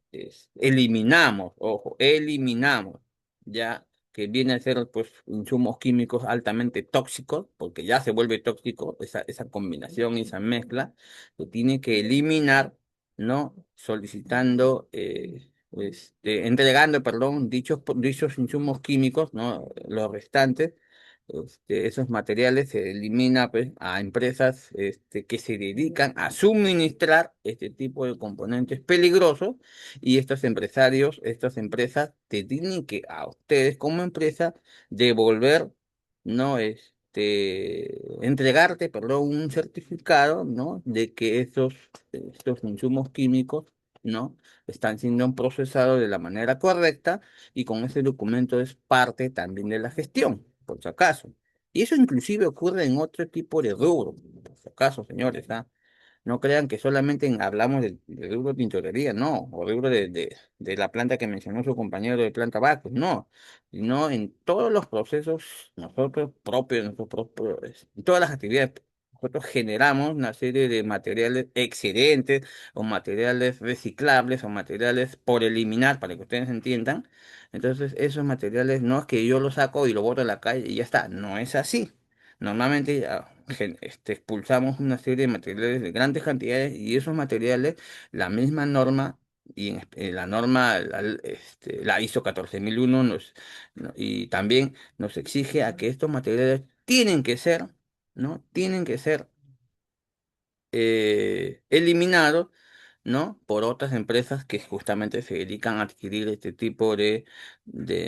eliminamos, ojo, eliminamos, ya que viene a ser pues insumos químicos altamente tóxicos, porque ya se vuelve tóxico esa combinación, esa mezcla, se tiene que eliminar, ¿no? Solicitando, entregando, perdón, dichos insumos químicos, ¿no? Los restantes, esos materiales se elimina pues, a empresas que se dedican a suministrar este tipo de componentes peligrosos, y estos empresarios, estas empresas te tienen que a ustedes como empresa devolver, ¿no? Entregarte, perdón, un certificado, ¿no? De que estos insumos químicos, ¿no? Están siendo procesados de la manera correcta, y con ese documento es parte también de la gestión, por si acaso. Y eso inclusive ocurre en otro tipo de rubro, por si acaso, señores, ¿ah? No crean que solamente hablamos del rubro de tintorería, no, o rubro de la planta que mencionó su compañero de planta Bacus, no, sino en todos los procesos nosotros propios, en todas las actividades, nosotros generamos una serie de materiales excedentes o materiales reciclables o materiales por eliminar, para que ustedes entiendan. Entonces, esos materiales no es que yo los saco y lo boto a la calle y ya está, no es así. Normalmente expulsamos una serie de materiales de grandes cantidades y esos materiales, la misma norma y la norma, la ISO 14001 y también nos exige a que estos materiales tienen que ser, ¿no? Tienen que ser eliminados, ¿no? Por otras empresas que justamente se dedican a adquirir este tipo de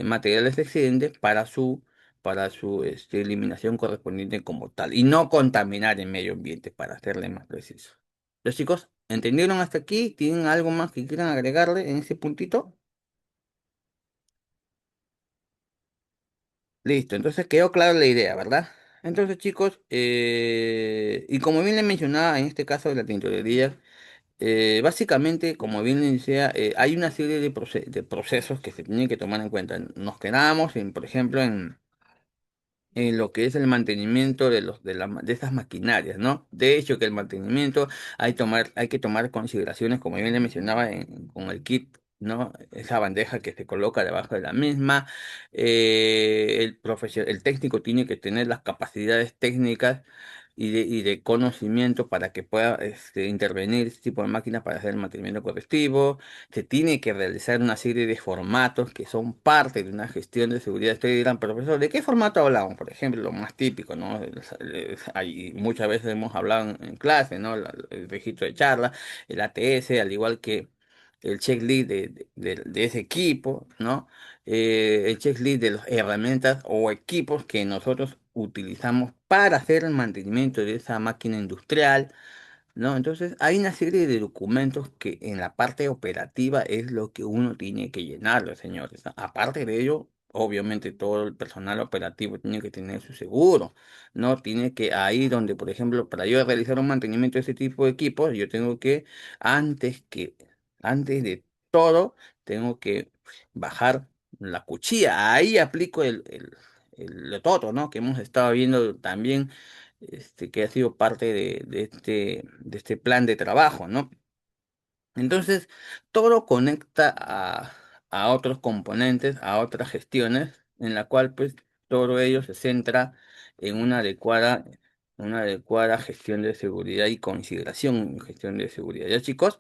materiales excedentes para su eliminación correspondiente como tal, y no contaminar el medio ambiente, para hacerle más preciso. Los chicos, ¿entendieron hasta aquí? ¿Tienen algo más que quieran agregarle en ese puntito? Listo, entonces quedó clara la idea, ¿verdad? Entonces, chicos, y como bien le mencionaba en este caso de la tintorería, básicamente, como bien le decía, hay una serie de procesos que se tienen que tomar en cuenta. Nos quedamos, por ejemplo, en lo que es el mantenimiento de esas maquinarias, ¿no? De hecho, que el mantenimiento hay que tomar consideraciones, como bien le mencionaba, con el kit, ¿no? Esa bandeja que se coloca debajo de la misma. El técnico tiene que tener las capacidades técnicas y de conocimiento para que pueda intervenir este tipo de máquinas para hacer el mantenimiento correctivo. Se tiene que realizar una serie de formatos que son parte de una gestión de seguridad. Ustedes dirán, pero profesor, ¿de qué formato hablamos? Por ejemplo, lo más típico, ¿no? Muchas veces hemos hablado en clase, ¿no? El registro de charla, el ATS, al igual que el checklist de ese equipo, ¿no? El checklist de las herramientas o equipos que nosotros utilizamos para hacer el mantenimiento de esa máquina industrial, ¿no? Entonces, hay una serie de documentos que en la parte operativa es lo que uno tiene que llenarlo, señores, ¿no? Aparte de ello, obviamente todo el personal operativo tiene que tener su seguro, ¿no? Tiene que ahí donde, por ejemplo, para yo realizar un mantenimiento de ese tipo de equipos, yo tengo que, antes que, antes de todo, tengo que bajar la cuchilla. Ahí aplico el todo, ¿no? Que hemos estado viendo también, que ha sido parte de este plan de trabajo, ¿no? Entonces, todo conecta a otros componentes, a otras gestiones, en la cual pues todo ello se centra en una adecuada gestión de seguridad y consideración en gestión de seguridad. ¿Ya, chicos?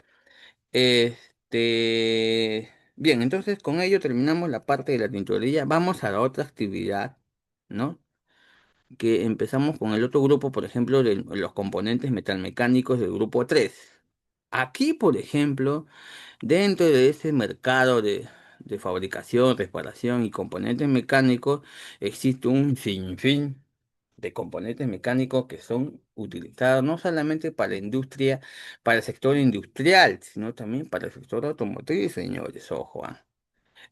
Bien, entonces con ello terminamos la parte de la tintorería. Vamos a la otra actividad, ¿no? Que empezamos con el otro grupo, por ejemplo, de los componentes metalmecánicos del grupo 3. Aquí, por ejemplo, dentro de ese mercado de fabricación, reparación y componentes mecánicos, existe un sinfín de componentes mecánicos que son utilizados no solamente para la industria, para el sector industrial, sino también para el sector automotriz, señores, ojo,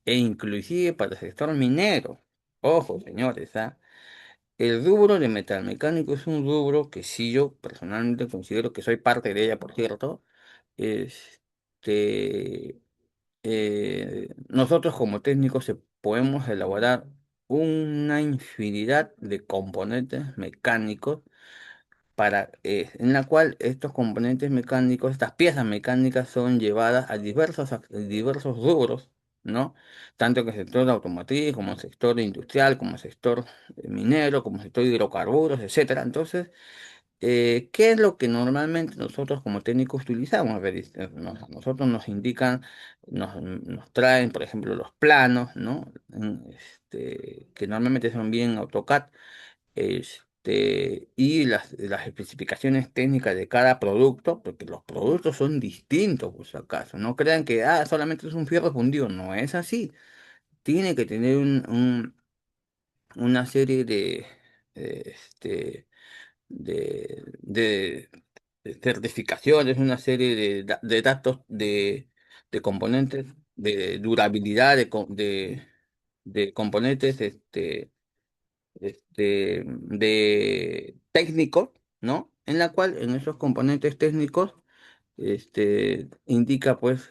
e inclusive para el sector minero. Ojo, señores, ¿ah? El rubro de metalmecánico es un rubro que sí yo personalmente considero que soy parte de ella, por cierto. Este, Nosotros como técnicos podemos elaborar una infinidad de componentes mecánicos en la cual estos componentes mecánicos, estas piezas mecánicas son llevadas a diversos rubros, ¿no? Tanto en el sector automotriz, como el sector industrial, como el sector minero, como el sector de hidrocarburos, etcétera. Entonces, ¿qué es lo que normalmente nosotros como técnicos utilizamos? A ver, nosotros nos indican, nos traen, por ejemplo, los planos, ¿no? Que normalmente son bien AutoCAD, y las especificaciones técnicas de cada producto, porque los productos son distintos, por si acaso. No crean que solamente es un fierro fundido, no es así. Tiene que tener una serie eh, este, de certificaciones, una serie de datos de componentes, de durabilidad de componentes, de técnicos, ¿no? En la cual en esos componentes técnicos indica pues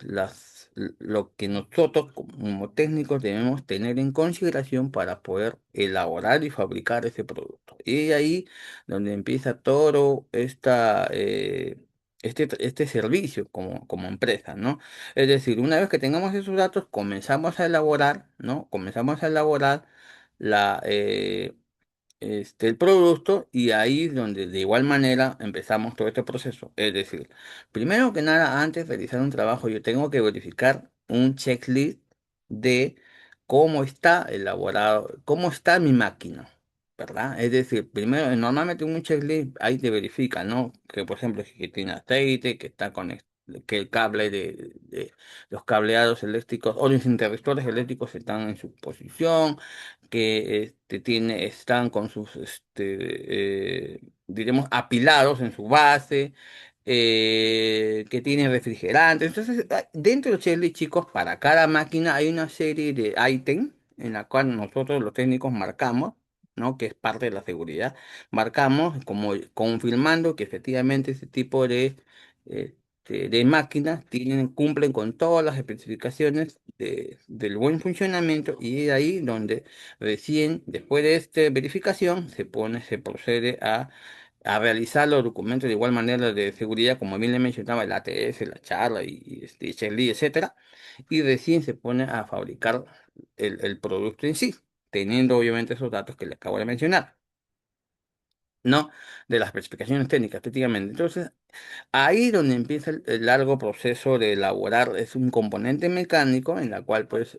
lo que nosotros como técnicos debemos tener en consideración para poder elaborar y fabricar ese producto. Y ahí donde empieza todo este servicio como empresa, ¿no? Es decir, una vez que tengamos esos datos, comenzamos a elaborar, ¿no? Comenzamos a elaborar la, el producto y ahí es donde de igual manera empezamos todo este proceso. Es decir, primero que nada, antes de realizar un trabajo, yo tengo que verificar un checklist de cómo está elaborado, cómo está mi máquina, ¿verdad? Es decir, primero, normalmente en un checklist ahí te verifica, ¿no? Que por ejemplo, que tiene aceite, que está que el cable de los cableados eléctricos o los interruptores eléctricos están en su posición, que están con sus, diremos, apilados en su base, que tiene refrigerante. Entonces, dentro de los checklists, chicos, para cada máquina hay una serie de ítems en la cual nosotros los técnicos marcamos, ¿no? Que es parte de la seguridad. Marcamos como confirmando que efectivamente ese tipo de máquinas cumplen con todas las especificaciones del buen funcionamiento y es ahí donde recién, después de esta verificación, se procede a realizar los documentos de igual manera de seguridad, como bien le mencionaba, el ATS, la charla y Shelly, etcétera, y recién se pone a fabricar el producto en sí, teniendo obviamente esos datos que le acabo de mencionar, ¿no? De las especificaciones técnicas, efectivamente. Entonces, ahí donde empieza el largo proceso de elaborar, es un componente mecánico en la cual pues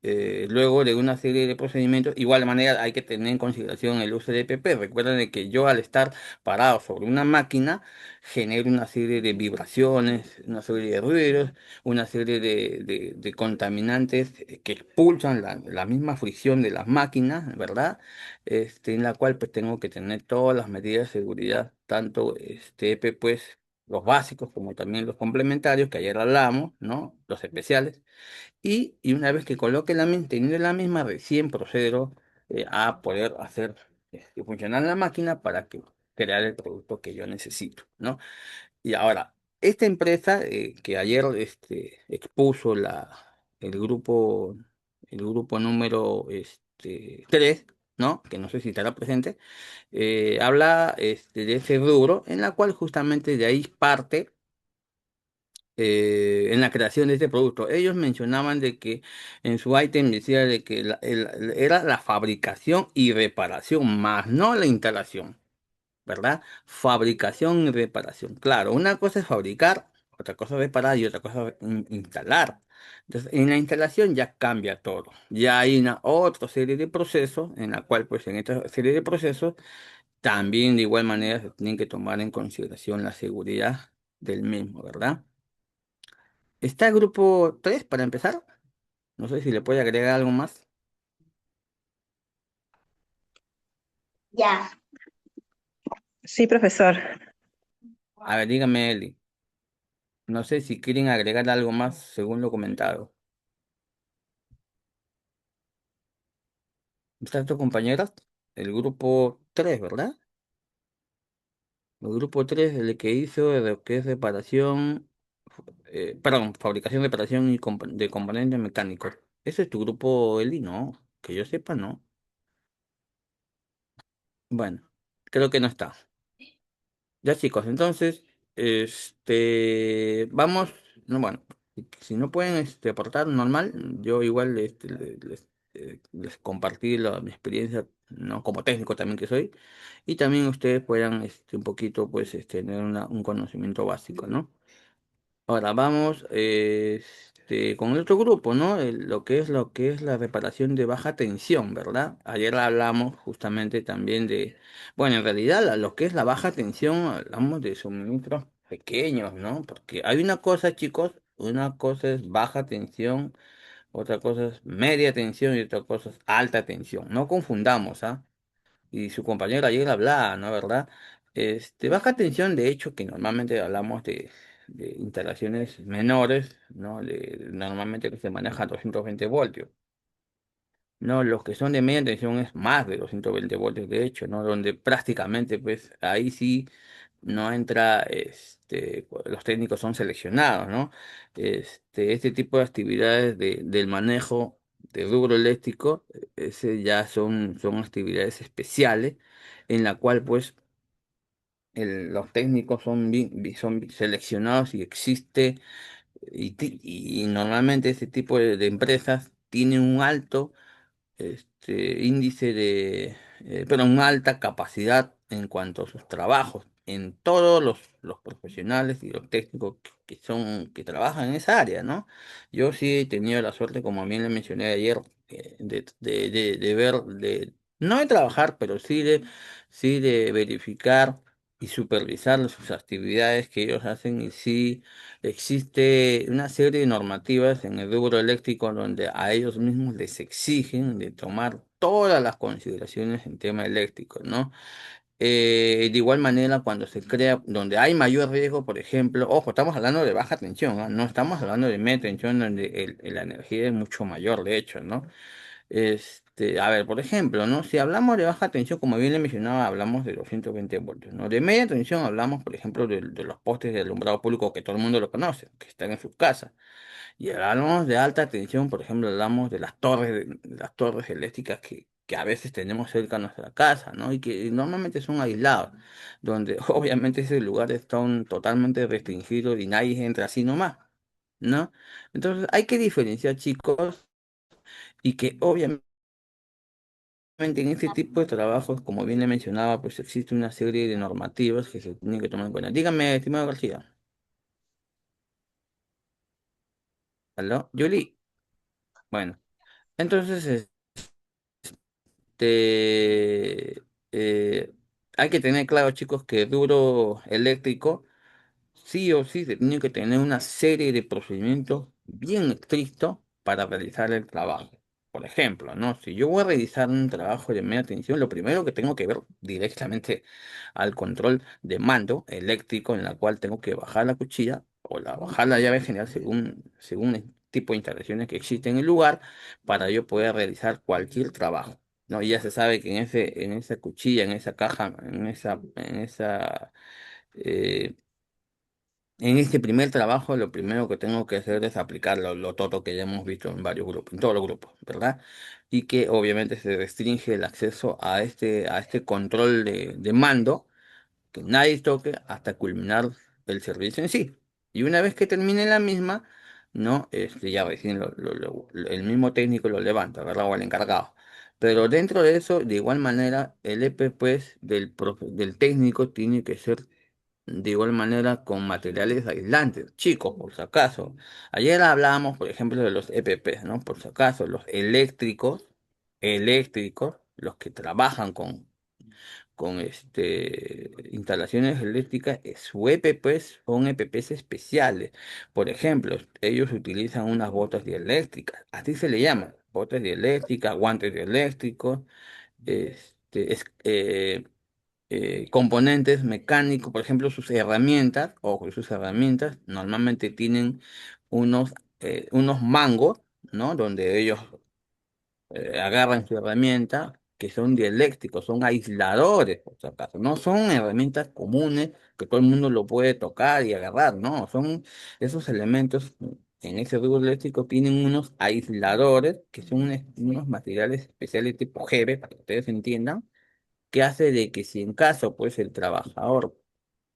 luego de una serie de procedimientos, igual manera hay que tener en consideración el uso de EPP. Recuerden de que yo al estar parado sobre una máquina genero una serie de vibraciones, una serie de ruidos, una serie de contaminantes que expulsan la misma fricción de las máquinas, ¿verdad? En la cual pues tengo que tener todas las medidas de seguridad, tanto pues los básicos como también los complementarios, que ayer hablamos, ¿no? Los especiales. Y una vez que coloque teniendo la misma, recién procedo a poder hacer funcionar la máquina para crear el producto que yo necesito, ¿no? Y ahora, esta empresa que ayer expuso el grupo, el grupo número 3, ¿no? Que no sé si estará presente, habla de ese rubro en la cual justamente de ahí parte en la creación de este producto. Ellos mencionaban de que en su ítem decía de que era la fabricación y reparación, más no la instalación. ¿Verdad? Fabricación y reparación. Claro, una cosa es fabricar, otra cosa es reparar y otra cosa es instalar. Entonces, en la instalación ya cambia todo. Ya hay una otra serie de procesos en la cual, pues, en esta serie de procesos también de igual manera se tienen que tomar en consideración la seguridad del mismo, ¿verdad? Está el grupo 3 para empezar. No sé si le puede agregar algo más. Ya. Sí, profesor. A ver, dígame, Eli. No sé si quieren agregar algo más según lo comentado. ¿Está tu compañera? El grupo 3, ¿verdad? El grupo 3 el que hizo lo que es reparación, perdón, fabricación, reparación de componentes mecánicos. Ese es tu grupo, Eli, ¿no? Que yo sepa, ¿no? Bueno, creo que no está. Ya chicos, entonces, vamos, no, bueno, si no pueden aportar normal, yo igual les compartí mi experiencia, ¿no? Como técnico también que soy, y también ustedes puedan un poquito, pues, tener un conocimiento básico, ¿no? Ahora vamos con el otro grupo, ¿no? Lo que es la reparación de baja tensión, ¿verdad? Ayer hablamos justamente también bueno, en realidad lo que es la baja tensión, hablamos de suministros pequeños, ¿no? Porque hay una cosa, chicos, una cosa es baja tensión, otra cosa es media tensión y otra cosa es alta tensión. No confundamos, ¿ah? Y su compañero ayer hablaba, ¿no? ¿Verdad? Baja tensión, de hecho, que normalmente hablamos de instalaciones menores, ¿no? Normalmente que se maneja a 220 voltios. No, los que son de media tensión es más de 220 voltios, de hecho, ¿no? Donde prácticamente, pues, ahí sí no entra, los técnicos son seleccionados, ¿no? Este tipo de actividades del manejo de rubro eléctrico, ese ya son actividades especiales en la cual, pues, los técnicos son seleccionados y existe, y normalmente ese tipo de empresas tienen un alto índice pero una alta capacidad en cuanto a sus trabajos, en todos los profesionales y los técnicos que trabajan en esa área, ¿no? Yo sí he tenido la suerte, como bien le mencioné ayer, de ver, no de trabajar, pero sí de verificar y supervisar sus actividades que ellos hacen, y sí existe una serie de normativas en el rubro eléctrico donde a ellos mismos les exigen de tomar todas las consideraciones en tema eléctrico, ¿no? De igual manera, cuando se crea, donde hay mayor riesgo, por ejemplo, ojo, estamos hablando de baja tensión, ¿ah? No estamos hablando de media tensión, donde la energía es mucho mayor, de hecho, ¿no? A ver, por ejemplo, ¿no? Si hablamos de baja tensión, como bien le mencionaba, hablamos de 220 voltios, ¿no? De media tensión hablamos, por ejemplo, de los postes de alumbrado público que todo el mundo lo conoce, que están en sus casas. Y hablamos de alta tensión, por ejemplo, hablamos de las torres eléctricas que a veces tenemos cerca de nuestra casa, ¿no? Y que normalmente son aislados, donde obviamente esos lugares están totalmente restringidos y nadie entra así nomás, ¿no? Entonces hay que diferenciar, chicos, y que obviamente en este tipo de trabajos, como bien le mencionaba, pues existe una serie de normativas que se tienen que tomar en cuenta. Dígame, estimado García. ¿Aló? Julie. Bueno, entonces, este, eh, hay que tener claro, chicos, que el rubro eléctrico sí o sí se tiene que tener una serie de procedimientos bien estrictos para realizar el trabajo. Por ejemplo, ¿no? Si yo voy a realizar un trabajo de media tensión, lo primero que tengo que ver directamente al control de mando eléctrico, en la cual tengo que bajar la cuchilla o bajar la llave general según el tipo de instalaciones que existen en el lugar, para yo poder realizar cualquier trabajo. ¿No? Y ya se sabe que en esa cuchilla, en esa caja, eh, en este primer trabajo, lo primero que tengo que hacer es aplicar lo todo que ya hemos visto en varios grupos, en todos los grupos, ¿verdad? Y que obviamente se restringe el acceso a este control de mando, que nadie toque hasta culminar el servicio en sí. Y una vez que termine la misma, ¿no? Ya recién el mismo técnico lo levanta, ¿verdad? O el encargado. Pero dentro de eso, de igual manera, el EP, pues, del técnico tiene que ser de igual manera con materiales aislantes. Chicos, por si acaso. Ayer hablábamos, por ejemplo, de los EPP, ¿no? Por si acaso, los eléctricos, los que trabajan con instalaciones eléctricas, su EPP son EPPs especiales. Por ejemplo, ellos utilizan unas botas dieléctricas, así se le llama, botas dieléctricas, guantes dieléctricos, componentes mecánicos, por ejemplo, sus herramientas normalmente tienen unos mangos, ¿no? Donde ellos agarran su herramienta, que son dieléctricos, son aisladores, por si acaso. No son herramientas comunes que todo el mundo lo puede tocar y agarrar, no, son esos elementos. En ese rubro eléctrico tienen unos aisladores, que son unos materiales especiales tipo GB, para que ustedes entiendan, que hace de que si en caso pues el trabajador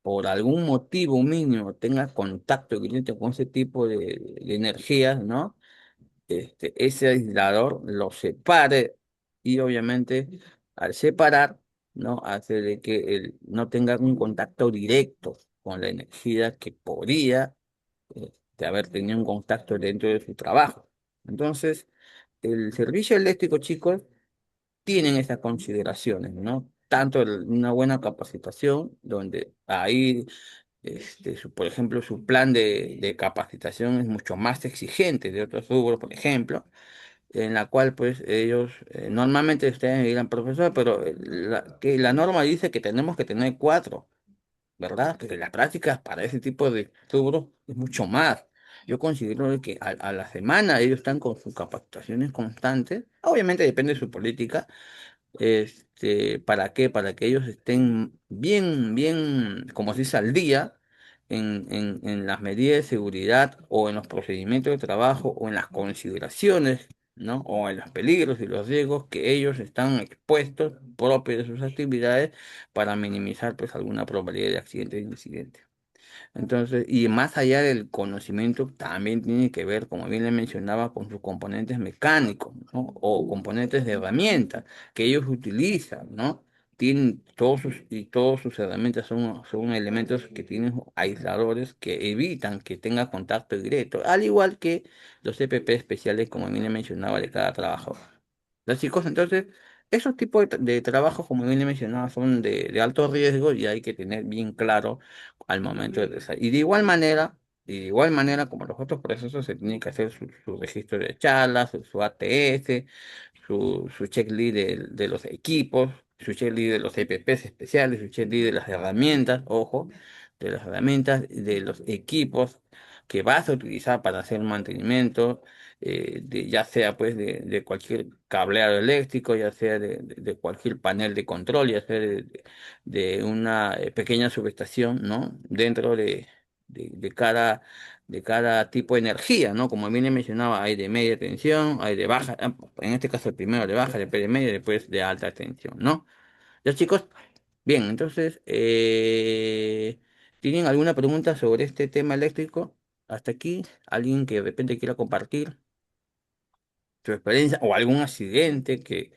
por algún motivo mínimo tenga contacto directo con ese tipo de energías, ¿no? Ese aislador lo separe, y obviamente al separar, ¿no? Hace de que él no tenga un contacto directo con la energía que podría haber tenido un contacto dentro de su trabajo. Entonces, el servicio eléctrico, chicos, tienen esas consideraciones, ¿no? Tanto una buena capacitación, donde ahí, por ejemplo, su plan de capacitación es mucho más exigente de otros rubros, por ejemplo, en la cual, pues, ellos normalmente ustedes me dirán, profesor, pero que la norma dice que tenemos que tener cuatro, ¿verdad? Pero las prácticas para ese tipo de rubros es mucho más. Yo considero que a la semana ellos están con sus capacitaciones constantes. Obviamente depende de su política. ¿Para qué? Para que ellos estén bien, como se dice, al día en las medidas de seguridad, o en los procedimientos de trabajo, o en las consideraciones, ¿no? O en los peligros y los riesgos que ellos están expuestos propios de sus actividades, para minimizar pues alguna probabilidad de accidente o incidente. Entonces, y más allá del conocimiento, también tiene que ver, como bien le mencionaba, con sus componentes mecánicos, ¿no? O componentes de herramientas que ellos utilizan, ¿no? Tienen todos sus herramientas son elementos que tienen aisladores que evitan que tenga contacto directo, al igual que los EPP especiales, como bien le mencionaba, de cada trabajador. Los chicos, entonces, esos tipos de trabajos, como bien le mencionaba, son de alto riesgo y hay que tener bien claro al momento de realizar. Y de igual manera, como los otros procesos, se tiene que hacer su registro de charlas, su ATS, su checklist de los equipos, su checklist de los EPPs especiales, su checklist de las herramientas, ojo, de las herramientas, de los equipos que vas a utilizar para hacer un mantenimiento, ya sea pues de cualquier cableado eléctrico, ya sea de cualquier panel de control, ya sea de una pequeña subestación, ¿no? Dentro de cada tipo de energía, ¿no? Como bien he mencionado, hay de media tensión, hay de baja, en este caso el primero de baja, después de media, después de alta tensión, ¿no? Ya chicos, bien, entonces, ¿tienen alguna pregunta sobre este tema eléctrico? Hasta aquí, alguien que de repente quiera compartir su experiencia o algún accidente que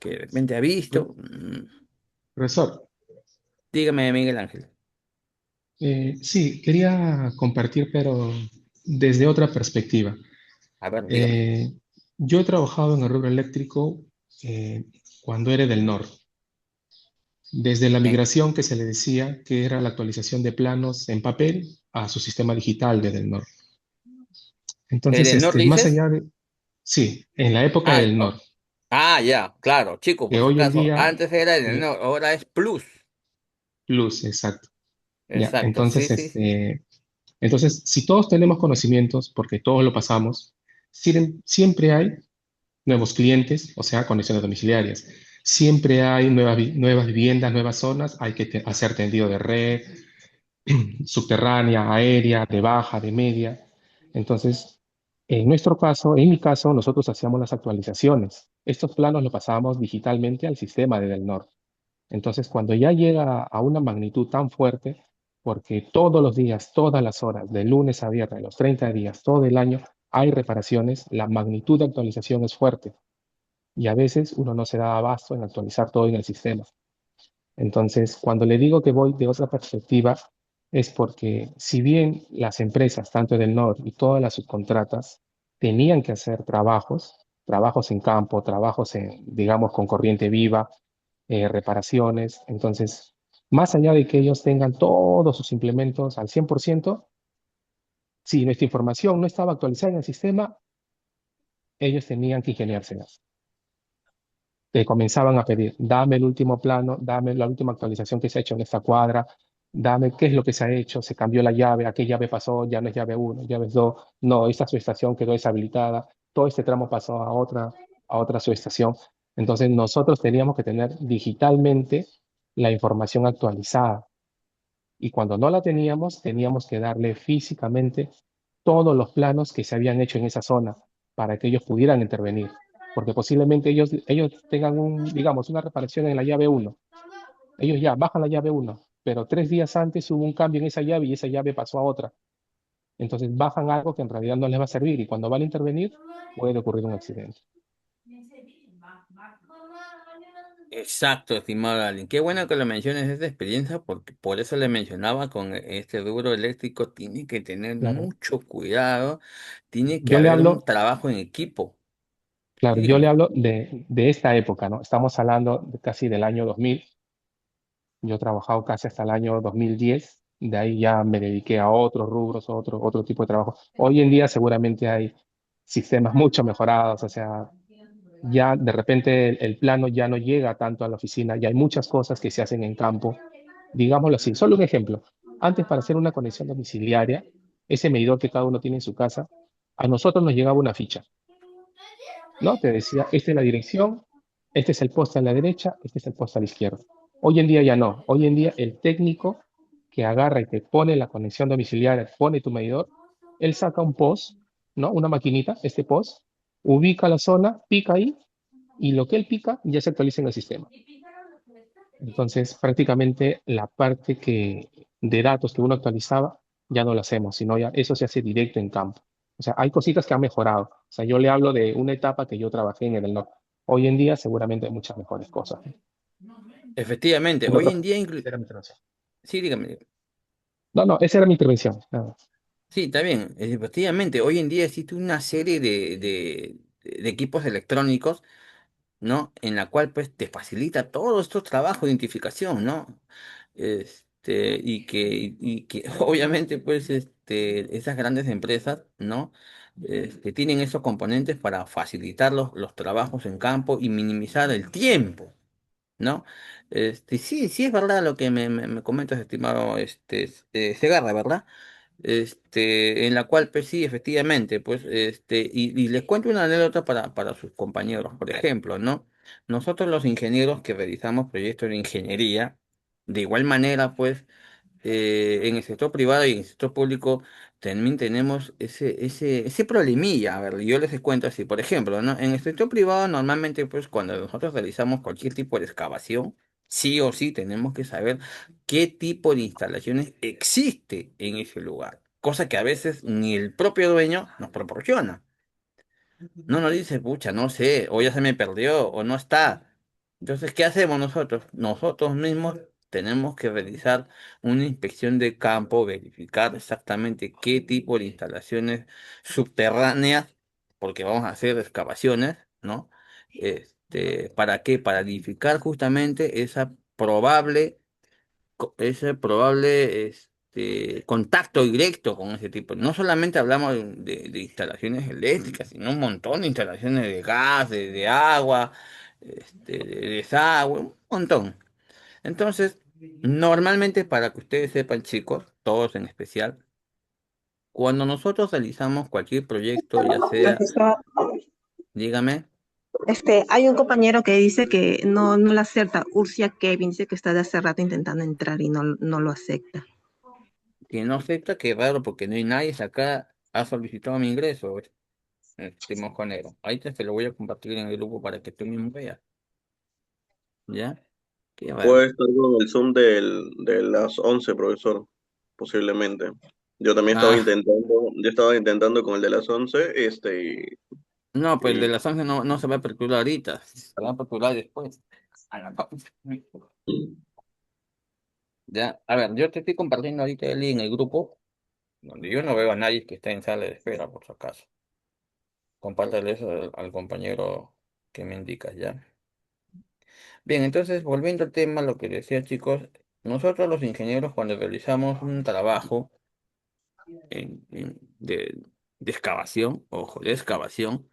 de repente ha visto. Profesor, Dígame, Miguel Ángel. sí, quería compartir, pero desde otra perspectiva. A ver, dígame. Eh, yo he trabajado en el rubro eléctrico eh, cuando era del norte, desde la ¿En, migración que se le decía que era la actualización de planos en papel a su sistema digital de del norte. ¿El Entonces, Enor más dices? allá de, sí, en la época Ah, del norte, ya, claro, chicos, que por si hoy en acaso. día, Antes era el eh, Enor, ahora es Plus. plus, exacto. Ya, Exacto, sí, entonces, sí, sí. entonces, si todos tenemos conocimientos, porque todos lo pasamos, siempre hay nuevos clientes, o sea, conexiones domiciliarias. Siempre hay nuevas viviendas, nuevas zonas, hay que hacer tendido de red, subterránea, aérea, de baja, de media. Entonces, en nuestro caso, en mi caso, nosotros hacíamos las actualizaciones. Estos planos los pasábamos digitalmente al sistema de Del Norte. Entonces, cuando ya llega a una magnitud tan fuerte, porque todos los días, todas las horas, de lunes a viernes, los 30 días, todo el año, hay reparaciones, la magnitud de actualización es fuerte y a veces uno no se da abasto en actualizar todo en el sistema. Entonces, cuando le digo que voy de otra perspectiva, es porque si bien las empresas, tanto del norte y todas las subcontratas, tenían que hacer trabajos en campo, trabajos en, digamos, con corriente viva, reparaciones, entonces, más allá de que ellos tengan todos sus implementos al 100%, si nuestra información no estaba actualizada en el sistema, ellos tenían que ingeniárselas. Te comenzaban a pedir, dame el último plano, dame la última actualización que se ha hecho en esta cuadra, dame qué es lo que se ha hecho, se cambió la llave, a qué llave pasó, ya no es llave uno, llave 2, no, esta subestación quedó deshabilitada, todo este tramo pasó a otra subestación. Entonces nosotros teníamos que tener digitalmente la información actualizada y cuando no la teníamos, teníamos que darle físicamente todos los planos que se habían hecho en esa zona para que ellos pudieran intervenir. Porque posiblemente ellos tengan digamos, una reparación en la llave uno. Ellos ya bajan la llave uno, pero 3 días antes hubo un cambio en esa llave y esa llave pasó a otra. Entonces bajan algo que en realidad no les va a servir y cuando van a intervenir puede ocurrir un accidente. Exacto, estimado Allen. Qué bueno que lo menciones esta experiencia, porque por eso le mencionaba con este rubro eléctrico, tiene que tener Claro. mucho cuidado, tiene que Yo le haber un hablo, trabajo en equipo. Sí, claro, yo le dígame. hablo de esta época, ¿no? Estamos hablando casi del año 2000. Yo he trabajado casi hasta el año 2010, de ahí ya me dediqué a otros rubros, otro tipo de trabajo. Hoy en día seguramente hay sistemas mucho mejorados, o sea, ya de repente el plano ya no llega tanto a la oficina, ya hay muchas cosas que se hacen en campo. Digámoslo así, solo un ejemplo. Antes para hacer una conexión domiciliaria, ese medidor que cada uno tiene en su casa, a nosotros nos llegaba una ficha, ¿no? Te decía, esta es la dirección, este es el poste a la derecha, este es el poste a la izquierda. Hoy en día ya no. Hoy en día el técnico que agarra y te pone la conexión domiciliaria, pone tu medidor, él saca un post, ¿no? Una maquinita, este post, ubica la zona, pica ahí y lo que él pica ya se actualiza en el sistema. Entonces, prácticamente la parte de datos que uno actualizaba, ya no lo hacemos, sino ya eso se hace directo en campo. O sea, hay cositas que han mejorado. O sea, yo le hablo de una etapa que yo trabajé en el norte. Hoy en día seguramente hay muchas mejores cosas. Efectivamente, Bueno, hoy profe, en día, esa era mi intervención. sí, dígame. No, no, esa era mi intervención. Nada más. Sí, está bien. Efectivamente, hoy en día existe una serie de equipos electrónicos, ¿no? En la cual pues te facilita todos estos trabajos de identificación, ¿no? Y que obviamente pues esas grandes empresas, ¿no? Tienen esos componentes para facilitar los trabajos en campo y minimizar el tiempo, ¿no? Sí, sí es verdad lo que me comentas, estimado Segarra, ¿verdad? En la cual, pues sí, efectivamente, pues, y les cuento una anécdota para sus compañeros, por ejemplo, ¿no? Nosotros los ingenieros que realizamos proyectos de ingeniería, de igual manera, pues, en el sector privado y en el sector público también tenemos ese problemilla. A ver, yo les cuento así, por ejemplo, ¿no? En el sector privado normalmente, pues, cuando nosotros realizamos cualquier tipo de excavación, sí o sí tenemos que saber qué tipo de instalaciones existe en ese lugar, cosa que a veces ni el propio dueño nos proporciona. No nos dice, pucha, no sé, o ya se me perdió, o no está. Entonces, ¿qué hacemos nosotros? Nosotros mismos tenemos que realizar una inspección de campo, verificar exactamente qué tipo de instalaciones subterráneas, porque vamos a hacer excavaciones, ¿no? ¿Para qué? Para identificar justamente ese probable contacto directo con ese tipo. No solamente hablamos de instalaciones eléctricas, sino un montón de instalaciones de gas, de agua, de desagüe, un montón. Entonces, normalmente para que ustedes sepan, chicos, todos en especial, cuando nosotros realizamos cualquier proyecto, ya sea, Profesor, dígame, hay un compañero que dice que no lo acepta. Urcia Kevin dice que está de hace rato intentando entrar y no lo acepta. que no acepta, que raro, porque no hay nadie acá ha solicitado mi ingreso, mojonero. Ahí te lo voy a compartir en el grupo para que tú mismo veas. ¿Ya? Qué Puede raro. estar con el Zoom de las 11, profesor, posiblemente. Yo también Ah, yo estaba intentando con el de las 11, no, pues el de y las 11 no se va a aperturar ahorita. Se va a aperturar después. A la pausa. Ya, a ver, yo te estoy compartiendo ahorita el link en el grupo, donde yo no veo a nadie que esté en sala de espera, por si acaso. Compártelo eso al compañero que me indicas, ¿ya? Bien, entonces, volviendo al tema, lo que decía, chicos, nosotros los ingenieros cuando realizamos un trabajo, de excavación, ojo, de excavación,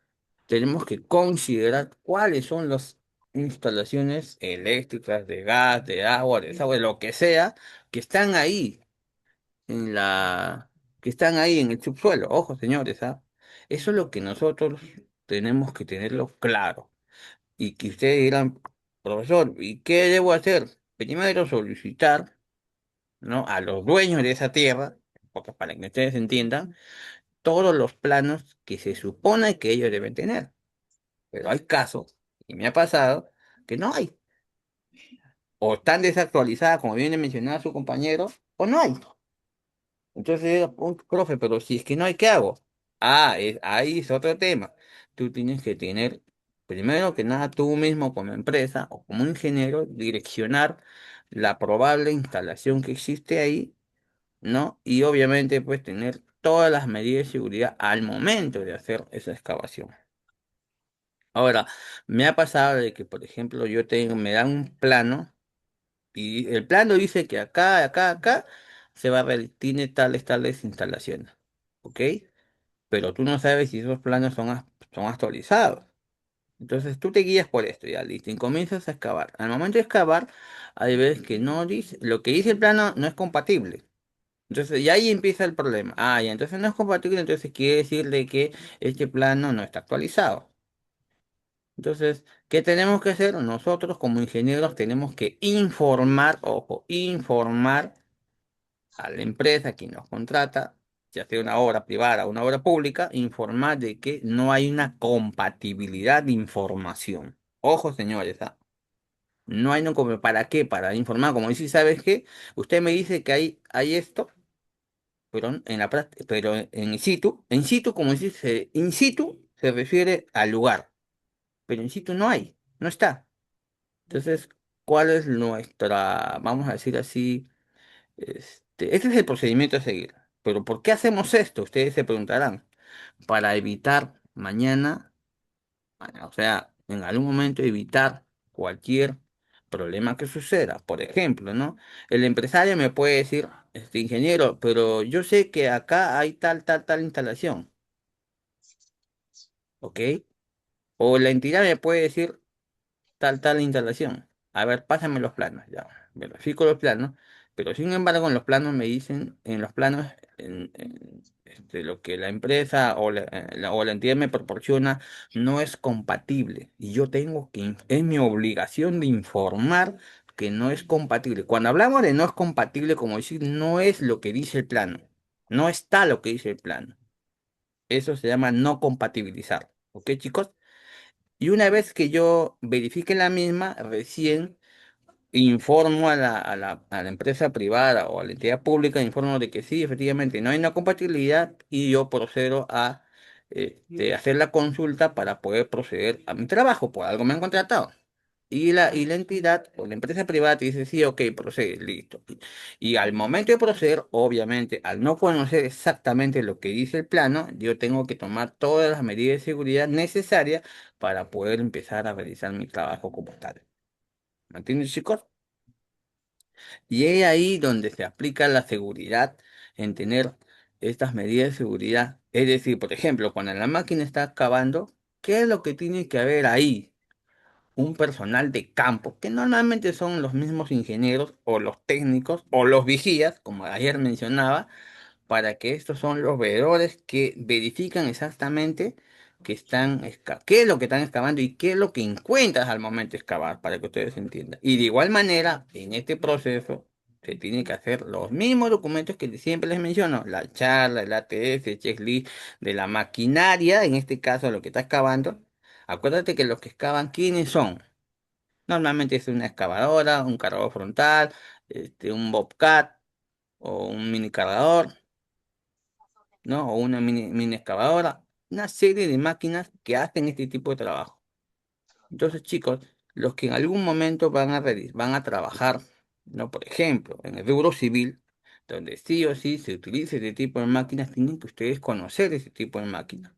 tenemos que considerar cuáles son las instalaciones eléctricas, de gas, de agua, de desagüe, lo que sea, que están ahí en la, que están ahí en el subsuelo. Ojo, señores, ¿ah? Eso es lo que nosotros tenemos que tenerlo claro. Y que ustedes dirán, profesor, ¿y qué debo hacer? Primero solicitar, ¿no? A los dueños de esa tierra, porque para que ustedes entiendan, todos los planos que se supone que ellos deben tener. Pero hay casos, y me ha pasado, que no hay. O están desactualizadas, como viene mencionado su compañero, o no hay. Entonces, profe, pero si es que no hay, ¿qué hago? Ahí es otro tema. Tú tienes que tener, primero que nada, tú mismo como empresa o como ingeniero, direccionar la probable instalación que existe ahí, ¿no? Y obviamente, pues, tener todas las medidas de seguridad al momento de hacer esa excavación. Ahora, me ha pasado de que, por ejemplo, me dan un plano y el plano dice que acá tiene tales instalaciones, ¿ok? Pero tú no sabes si esos planos son actualizados. Entonces tú te guías por esto, ya listo, y comienzas a excavar. Al momento de excavar, hay veces que no dice, lo que dice el plano no es compatible. Entonces, y ahí empieza el problema. Ya, entonces no es compatible, entonces quiere decir de que este plano no está actualizado. Entonces, ¿qué tenemos que hacer? Nosotros como ingenieros tenemos que informar, ojo, informar a la empresa que nos contrata, ya sea una obra privada o una obra pública, informar de que no hay una compatibilidad de información. Ojo, señores, ¿ah? No hay no como, ¿para qué? Para informar, como dice, ¿sabes qué? Usted me dice que hay esto, pero pero en situ, como dice, in situ se refiere al lugar, pero in situ no hay, no está. Entonces, ¿cuál es nuestra, vamos a decir así, este es el procedimiento a seguir? Pero ¿por qué hacemos esto? Ustedes se preguntarán. Para evitar mañana, o sea, en algún momento evitar cualquier problema que suceda. Por ejemplo, ¿no? El empresario me puede decir, ingeniero, pero yo sé que acá hay tal instalación, ¿ok? O la entidad me puede decir, tal instalación. A ver, pásame los planos, ya. Verifico los planos, pero sin embargo en los planos me dicen, en los planos, lo que la empresa o la entidad me proporciona no es compatible. Y yo tengo es mi obligación de informar que no es compatible. Cuando hablamos de no es compatible, como decir, no es lo que dice el plano. No está lo que dice el plano. Eso se llama no compatibilizar. ¿Ok, chicos? Y una vez que yo verifique la misma, recién informo a la empresa privada o a la entidad pública, informo de que sí, efectivamente, no hay una compatibilidad y yo procedo a hacer la consulta para poder proceder a mi trabajo, por algo me han contratado. Y la entidad o la empresa privada te dice, sí, ok, procede, listo. Y al momento de proceder, obviamente, al no conocer exactamente lo que dice el plano, yo tengo que tomar todas las medidas de seguridad necesarias para poder empezar a realizar mi trabajo como tal. ¿Me entiendes, chicos? Y es ahí donde se aplica la seguridad en tener estas medidas de seguridad. Es decir, por ejemplo, cuando la máquina está acabando, ¿qué es lo que tiene que haber ahí? Un personal de campo, que normalmente son los mismos ingenieros o los técnicos o los vigías, como ayer mencionaba, para que estos son los veedores que verifican exactamente qué es lo que están excavando y qué es lo que encuentras al momento de excavar, para que ustedes entiendan. Y de igual manera, en este proceso se tienen que hacer los mismos documentos que siempre les menciono, la charla, el ATF, el checklist de la maquinaria, en este caso lo que está excavando. Acuérdate que los que excavan, ¿quiénes son? Normalmente es una excavadora, un cargador frontal, un bobcat o un mini cargador, ¿no? O una mini excavadora, una serie de máquinas que hacen este tipo de trabajo. Entonces, chicos, los que en algún momento van a trabajar, ¿no? Por ejemplo, en el rubro civil, donde sí o sí se utiliza este tipo de máquinas, tienen que ustedes conocer ese tipo de máquinas.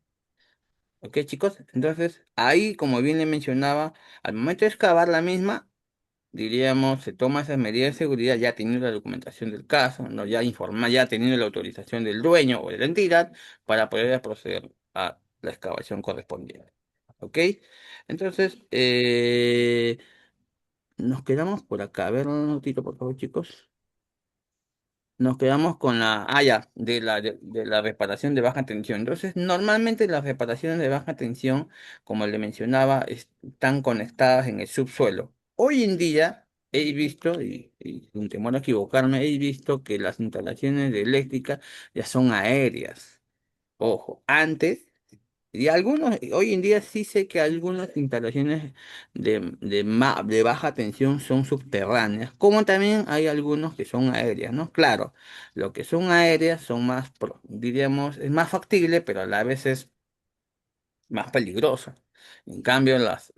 ¿Ok, chicos? Entonces, ahí, como bien le mencionaba, al momento de excavar la misma, diríamos, se toma esas medidas de seguridad ya teniendo la documentación del caso, ¿no? Ya ya teniendo la autorización del dueño o de la entidad para poder proceder a la excavación correspondiente. ¿Ok? Entonces, nos quedamos por acá. A ver, un minutito, por favor, chicos. Nos quedamos con ya, de la reparación de baja tensión. Entonces, normalmente las reparaciones de baja tensión, como le mencionaba, están conectadas en el subsuelo. Hoy en día he visto, y sin temor a equivocarme, he visto que las instalaciones de eléctrica ya son aéreas. Ojo, antes, y algunos, hoy en día sí sé que algunas instalaciones de baja tensión son subterráneas, como también hay algunos que son aéreas, ¿no? Claro, lo que son aéreas son más, diríamos, es más factible, pero a la vez es más peligrosa. En cambio, las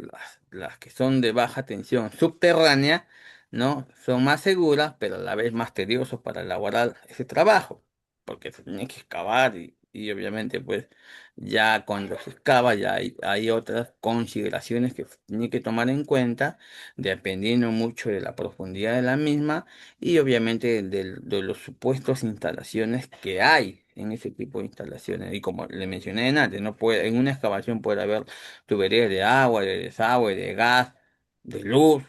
que son de baja tensión subterránea, ¿no? Son más seguras, pero a la vez más tediosos para elaborar ese trabajo, porque se tiene que excavar y obviamente pues ya cuando se excava ya hay otras consideraciones que se tiene que tomar en cuenta, dependiendo mucho de la profundidad de la misma y obviamente de los supuestos instalaciones que hay en ese tipo de instalaciones. Y como le mencioné antes, no puede, en una excavación puede haber tuberías de agua, de desagüe, de gas, de luz,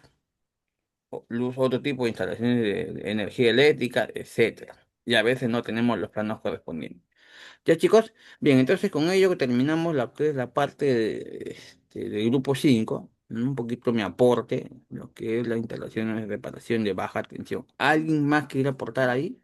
otro tipo de instalaciones de energía eléctrica, etcétera. Y a veces no tenemos los planos correspondientes. Ya chicos, bien, entonces con ello terminamos la parte del grupo 5, un poquito mi aporte, lo que es la instalación de reparación de baja tensión. ¿Alguien más quiere aportar ahí?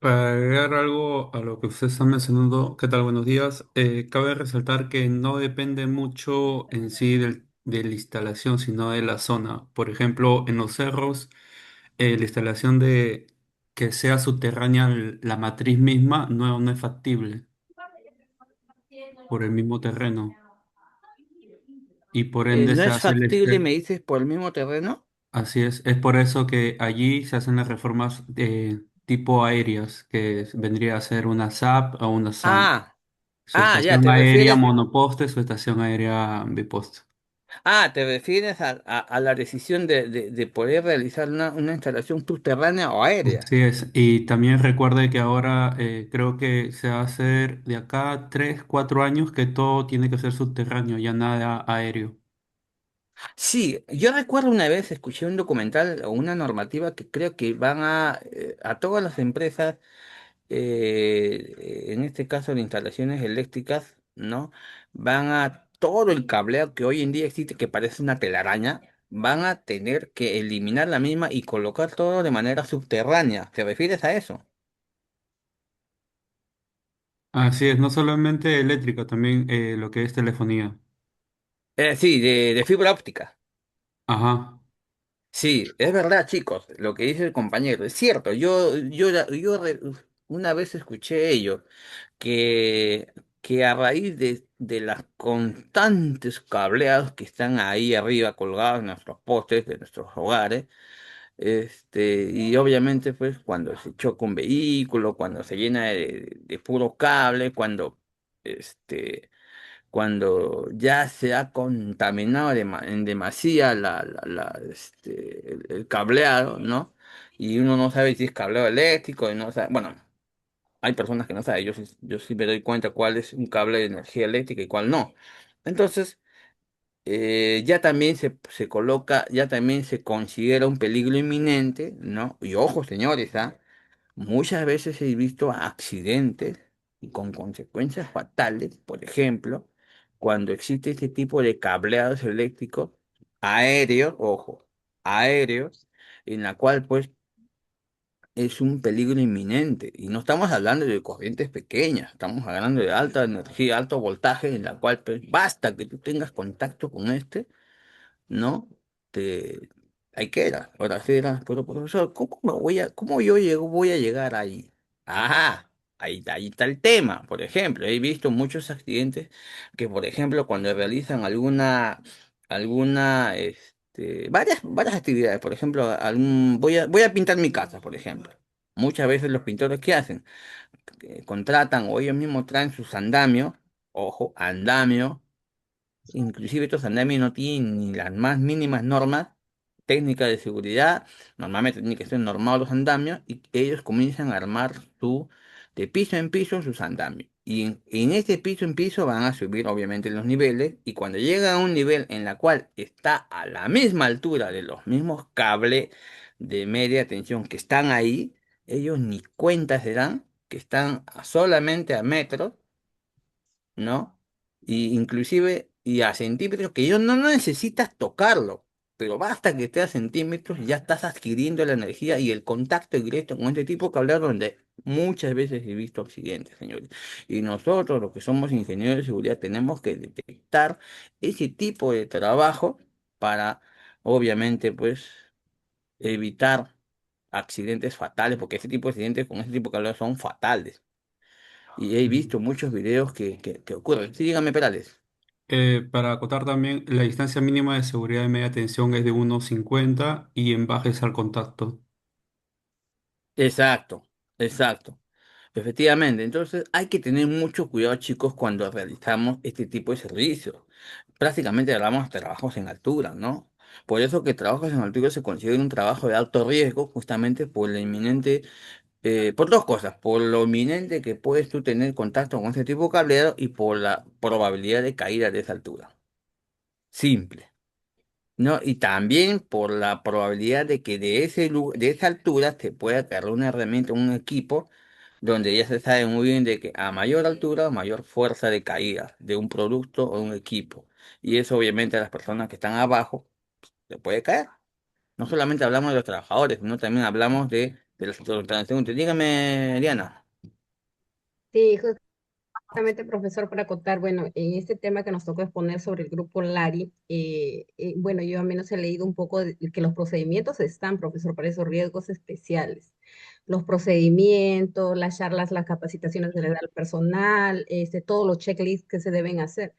Para agregar algo a lo que usted está mencionando, ¿qué tal? Buenos días. Cabe resaltar que no depende mucho en sí de la instalación, sino de la zona. Por ejemplo, en los cerros, la instalación de que sea subterránea la matriz misma no es factible por el mismo terreno y por ende ¿No se es hace factible, me dices, por el mismo terreno? así es por eso que allí se hacen las reformas tipo aéreas, que vendría a ser una SAP o una SAM. Ah, Su ya, estación aérea monoposte, su estación aérea biposte. te refieres a la decisión de poder realizar una instalación subterránea o aérea. Así es. Y también recuerde que ahora creo que se va a hacer de acá a 3, 4 años que todo tiene que ser subterráneo, ya nada aéreo. Sí, yo recuerdo una vez escuché un documental o una normativa que creo que van a todas las empresas, en este caso de instalaciones eléctricas, ¿no? Van a todo el cableado que hoy en día existe, que parece una telaraña, van a tener que eliminar la misma y colocar todo de manera subterránea. ¿Te refieres a eso? Así es, no solamente eléctrica, también lo que es telefonía. Sí, de fibra óptica. Ajá. Sí, es verdad, chicos, lo que dice el compañero, es cierto. Una vez escuché ello, que, que a raíz de las constantes cableados que están ahí arriba colgados en nuestros postes de nuestros hogares, y obviamente pues cuando se choca un vehículo, cuando se llena de puro cable, cuando ya se ha contaminado en demasía el cableado, ¿no? Y uno no sabe si es cableado eléctrico, y no sabe, bueno, hay personas que no saben, yo sí me doy cuenta cuál es un cable de energía eléctrica y cuál no. Entonces, ya también se coloca, ya también se considera un peligro inminente, ¿no? Y ojo, señores, ¿ah? Muchas veces he visto accidentes y con consecuencias fatales, por ejemplo, cuando existe este tipo de cableados eléctricos aéreos, ojo, aéreos, en la cual pues es un peligro inminente. Y no estamos hablando de corrientes pequeñas, estamos hablando de alta energía, alto voltaje, en la cual pues, basta que tú tengas contacto con ¿no? Te, ahí queda. Ahora sí era, pero profesor, cómo voy a llegar ahí? Ajá, ahí está el tema. Por ejemplo, he visto muchos accidentes que, por ejemplo, cuando realizan varias actividades, por ejemplo, voy a pintar mi casa, por ejemplo. Muchas veces los pintores, ¿qué hacen? Que contratan o ellos mismos traen sus andamios, ojo, andamios. Inclusive estos andamios no tienen ni las más mínimas normas técnicas de seguridad. Normalmente tienen que ser normados los andamios y ellos comienzan a armar de piso en piso sus andamios. Y en este piso en piso van a subir obviamente los niveles y cuando llega a un nivel en la cual está a la misma altura de los mismos cables de media tensión que están ahí, ellos ni cuenta se dan que están solamente a metros, ¿no? Y inclusive y a centímetros que yo no necesitas tocarlo, pero basta que esté a centímetros y ya estás adquiriendo la energía y el contacto directo con este tipo de cableado donde muchas veces he visto accidentes, señores. Y nosotros, los que somos ingenieros de seguridad, tenemos que detectar ese tipo de trabajo para, obviamente, pues, evitar accidentes fatales, porque ese tipo de accidentes con ese tipo de cableado son fatales. Y he visto muchos videos que ocurren. Sí, dígame, Perales. Para acotar también, la distancia mínima de seguridad de media tensión es de 1,50 y en bajes al contacto. Exacto, exacto. Efectivamente, entonces hay que tener mucho cuidado, chicos, cuando realizamos este tipo de servicios. Prácticamente hablamos de trabajos en altura, ¿no? Por eso que trabajos en altura se considera un trabajo de alto riesgo, justamente por dos cosas, por lo inminente que puedes tú tener contacto con ese tipo de cableado y por la probabilidad de caída de esa altura. Simple. ¿No? Y también por la probabilidad de que de esa altura te pueda caer una herramienta, un equipo, donde ya se sabe muy bien de que a mayor altura, mayor fuerza de caída de un producto o un equipo. Y eso obviamente a las personas que están abajo le puede caer. No solamente hablamos de los trabajadores, sino también hablamos de de los transeúntes. Dígame, Diana. Sí, justamente, profesor, para acotar, bueno, en este tema que nos tocó exponer sobre el grupo LARI, bueno, yo al menos he leído un poco de que los procedimientos están, profesor, para esos riesgos especiales. Los procedimientos, las charlas, las capacitaciones del personal, todos los checklists que se deben hacer.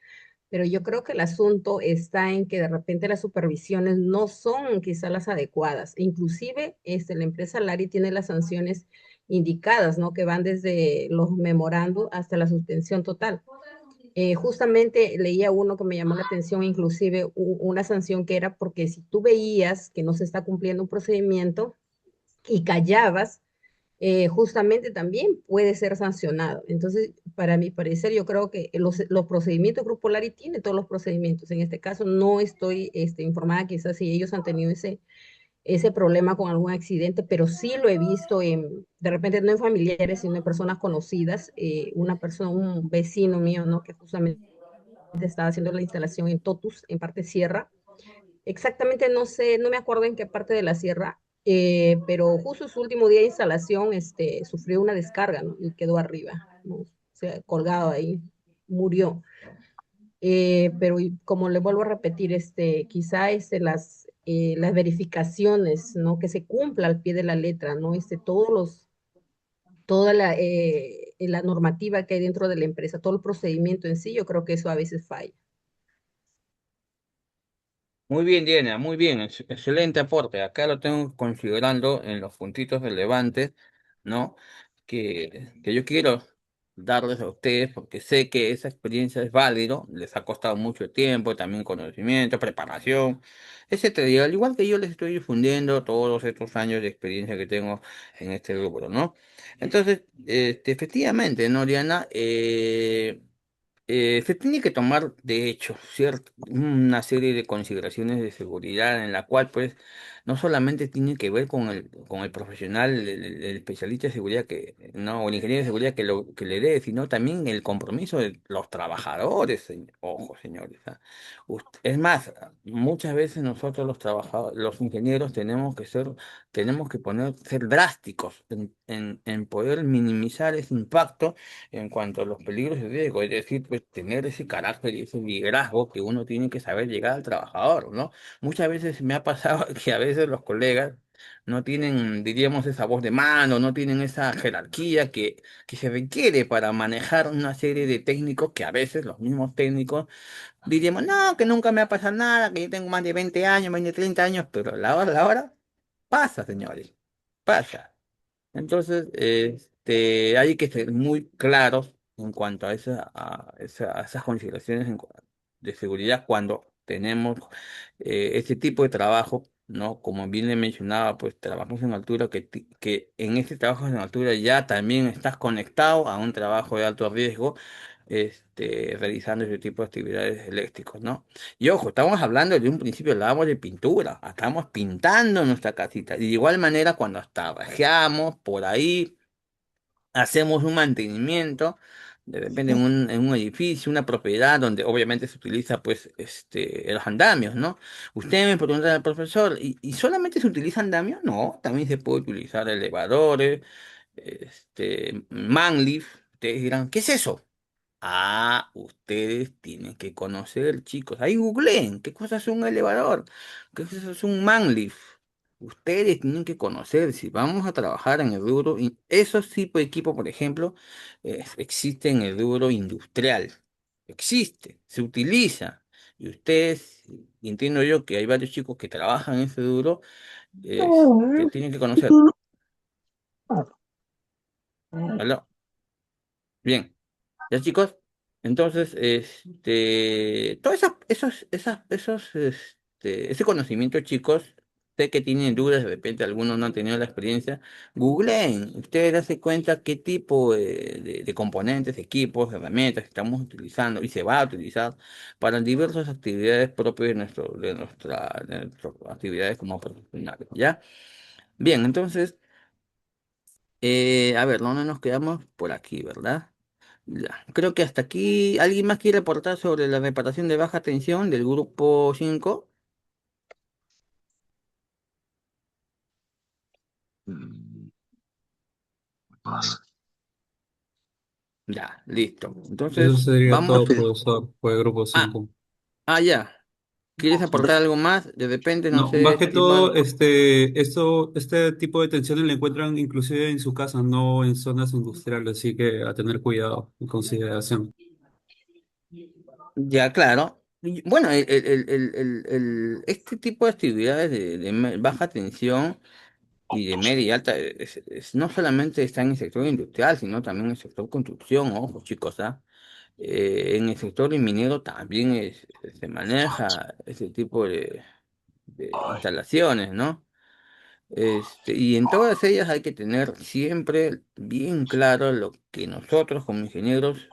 Pero yo creo que el asunto está en que de repente las supervisiones no son quizás las adecuadas. Inclusive, la empresa Lari tiene las sanciones indicadas, ¿no? Que van desde los memorandos hasta la suspensión total. Justamente leía uno que me llamó la atención, inclusive una sanción que era porque si tú veías que no se está cumpliendo un procedimiento y callabas, justamente también puede ser sancionado. Entonces, para mi parecer, yo creo que los procedimientos, Grupo Lari tiene todos los procedimientos. En este caso, no estoy informada quizás si ellos han tenido ese problema con algún accidente, pero sí lo he visto de repente no en familiares, sino en personas conocidas. Una persona, un vecino mío, ¿no? Que justamente estaba haciendo la instalación en Totus, en parte sierra. Exactamente no sé, no me acuerdo en qué parte de la sierra, pero justo su último día de instalación, sufrió una descarga, ¿no? Y quedó arriba, ¿no? O sea, colgado ahí, murió. Pero como le vuelvo a repetir, quizá las verificaciones, ¿no? Que se cumpla al pie de la letra, ¿no? Toda la normativa que hay dentro de la empresa, todo el procedimiento en sí, yo creo que eso a veces falla. Muy bien, Diana, muy bien, excelente aporte. Acá lo tengo considerando en los puntitos relevantes, ¿no? Que yo quiero darles a ustedes, porque sé que esa experiencia es válido, les ha costado mucho tiempo, también conocimiento, preparación, etcétera. Y al igual que yo les estoy difundiendo todos estos años de experiencia que tengo en este rubro, ¿no? Entonces, efectivamente, ¿no, Diana? Se tiene que tomar, de hecho, una serie de consideraciones de seguridad en la cual, pues, no solamente tiene que ver con el profesional, el especialista de seguridad no, o el ingeniero de seguridad que le dé, sino también el compromiso de los trabajadores, ojo, señores. Es más, muchas veces nosotros los trabajadores, los ingenieros tenemos que ser drásticos en poder minimizar ese impacto en cuanto a los peligros de riesgo, es decir, pues tener ese carácter y ese liderazgo que uno tiene que saber llegar al trabajador, ¿no? Muchas veces me ha pasado que a veces los colegas no tienen, diríamos, esa voz de mando, no tienen esa jerarquía que se requiere para manejar una serie de técnicos que a veces los mismos técnicos diríamos, no, que nunca me ha pasado nada, que yo tengo más de 20 años, más de 30 años, pero la hora pasa, señores, pasa. Entonces, hay que ser muy claros en cuanto a a esas consideraciones de seguridad cuando tenemos este tipo de trabajo, ¿no? Como bien le mencionaba, pues trabajos en altura, que en este trabajo en altura ya también estás conectado a un trabajo de alto riesgo, realizando ese tipo de actividades eléctricas, ¿no? Y ojo, estamos hablando de un principio, hablábamos de pintura, estamos pintando nuestra casita. Y de igual manera, cuando hasta rajeamos por ahí, hacemos un mantenimiento, de repente en un edificio, una propiedad donde obviamente se utiliza pues los andamios, ¿no? Usted me pregunta al profesor, ¿y solamente se utiliza andamios? No, también se puede utilizar elevadores, manlift. Ustedes dirán, ¿qué es eso? Ah, ustedes tienen que conocer, chicos. Ahí googleen, ¿qué cosa es un elevador? ¿Qué cosa es un manlift? Ustedes tienen que conocer si vamos a trabajar en el rubro. Esos tipos de equipo, por ejemplo, existe en el rubro industrial. Existe, se utiliza. Y ustedes, y entiendo yo que hay varios chicos que trabajan en ese rubro, tienen que conocer. ¿Aló? Bien. ¿Ya, chicos? Entonces, todo ese conocimiento, chicos, sé que tienen dudas, de repente algunos no han tenido la experiencia, googleen, ustedes darse cuenta qué tipo de componentes, equipos, herramientas estamos utilizando y se va a utilizar para diversas actividades propias de nuestras actividades como profesionales, ¿ya? Bien, entonces, a ver, ¿dónde nos quedamos? Por aquí, ¿verdad? Ya, creo que hasta aquí. ¿Alguien más quiere aportar sobre la reparación de baja tensión del grupo 5? Mm. Ya, listo. Eso Entonces, sería vamos. todo, profesor, por el grupo Ah, 5. ya. ¿Quieres aportar algo más? De repente, no No, sé, más que todo, estimado. este tipo de tensiones lo encuentran inclusive en su casa, no en zonas industriales, así que a tener cuidado y consideración. Ya, claro. Bueno, este tipo de actividades de baja tensión y de media y alta no solamente está en el sector industrial, sino también en el sector construcción, ojo chicos, ¿ah? En el sector minero también se maneja ese tipo de instalaciones, ¿no? Y en todas ellas hay que tener siempre bien claro lo que nosotros como ingenieros,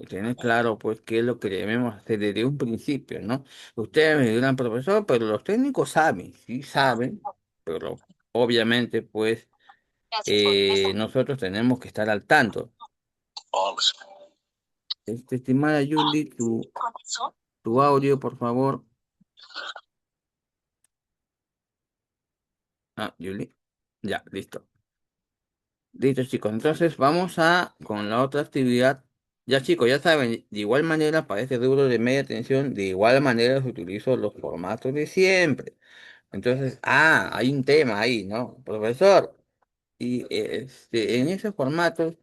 tener claro pues qué es lo que debemos hacer desde un principio, ¿no? Ustedes me dirán, profesor, pero los técnicos saben, sí saben, pero obviamente pues nosotros tenemos que estar al tanto. Estimada Julie, tu audio, por favor. Ah, Julie. Ya, listo. Listo, chicos. Entonces vamos con la otra actividad. Ya, chicos, ya saben, de igual manera para este rubro de media tensión, de igual manera se utilizo los formatos de siempre. Entonces, hay un tema ahí, ¿no? Profesor, y en esos formatos,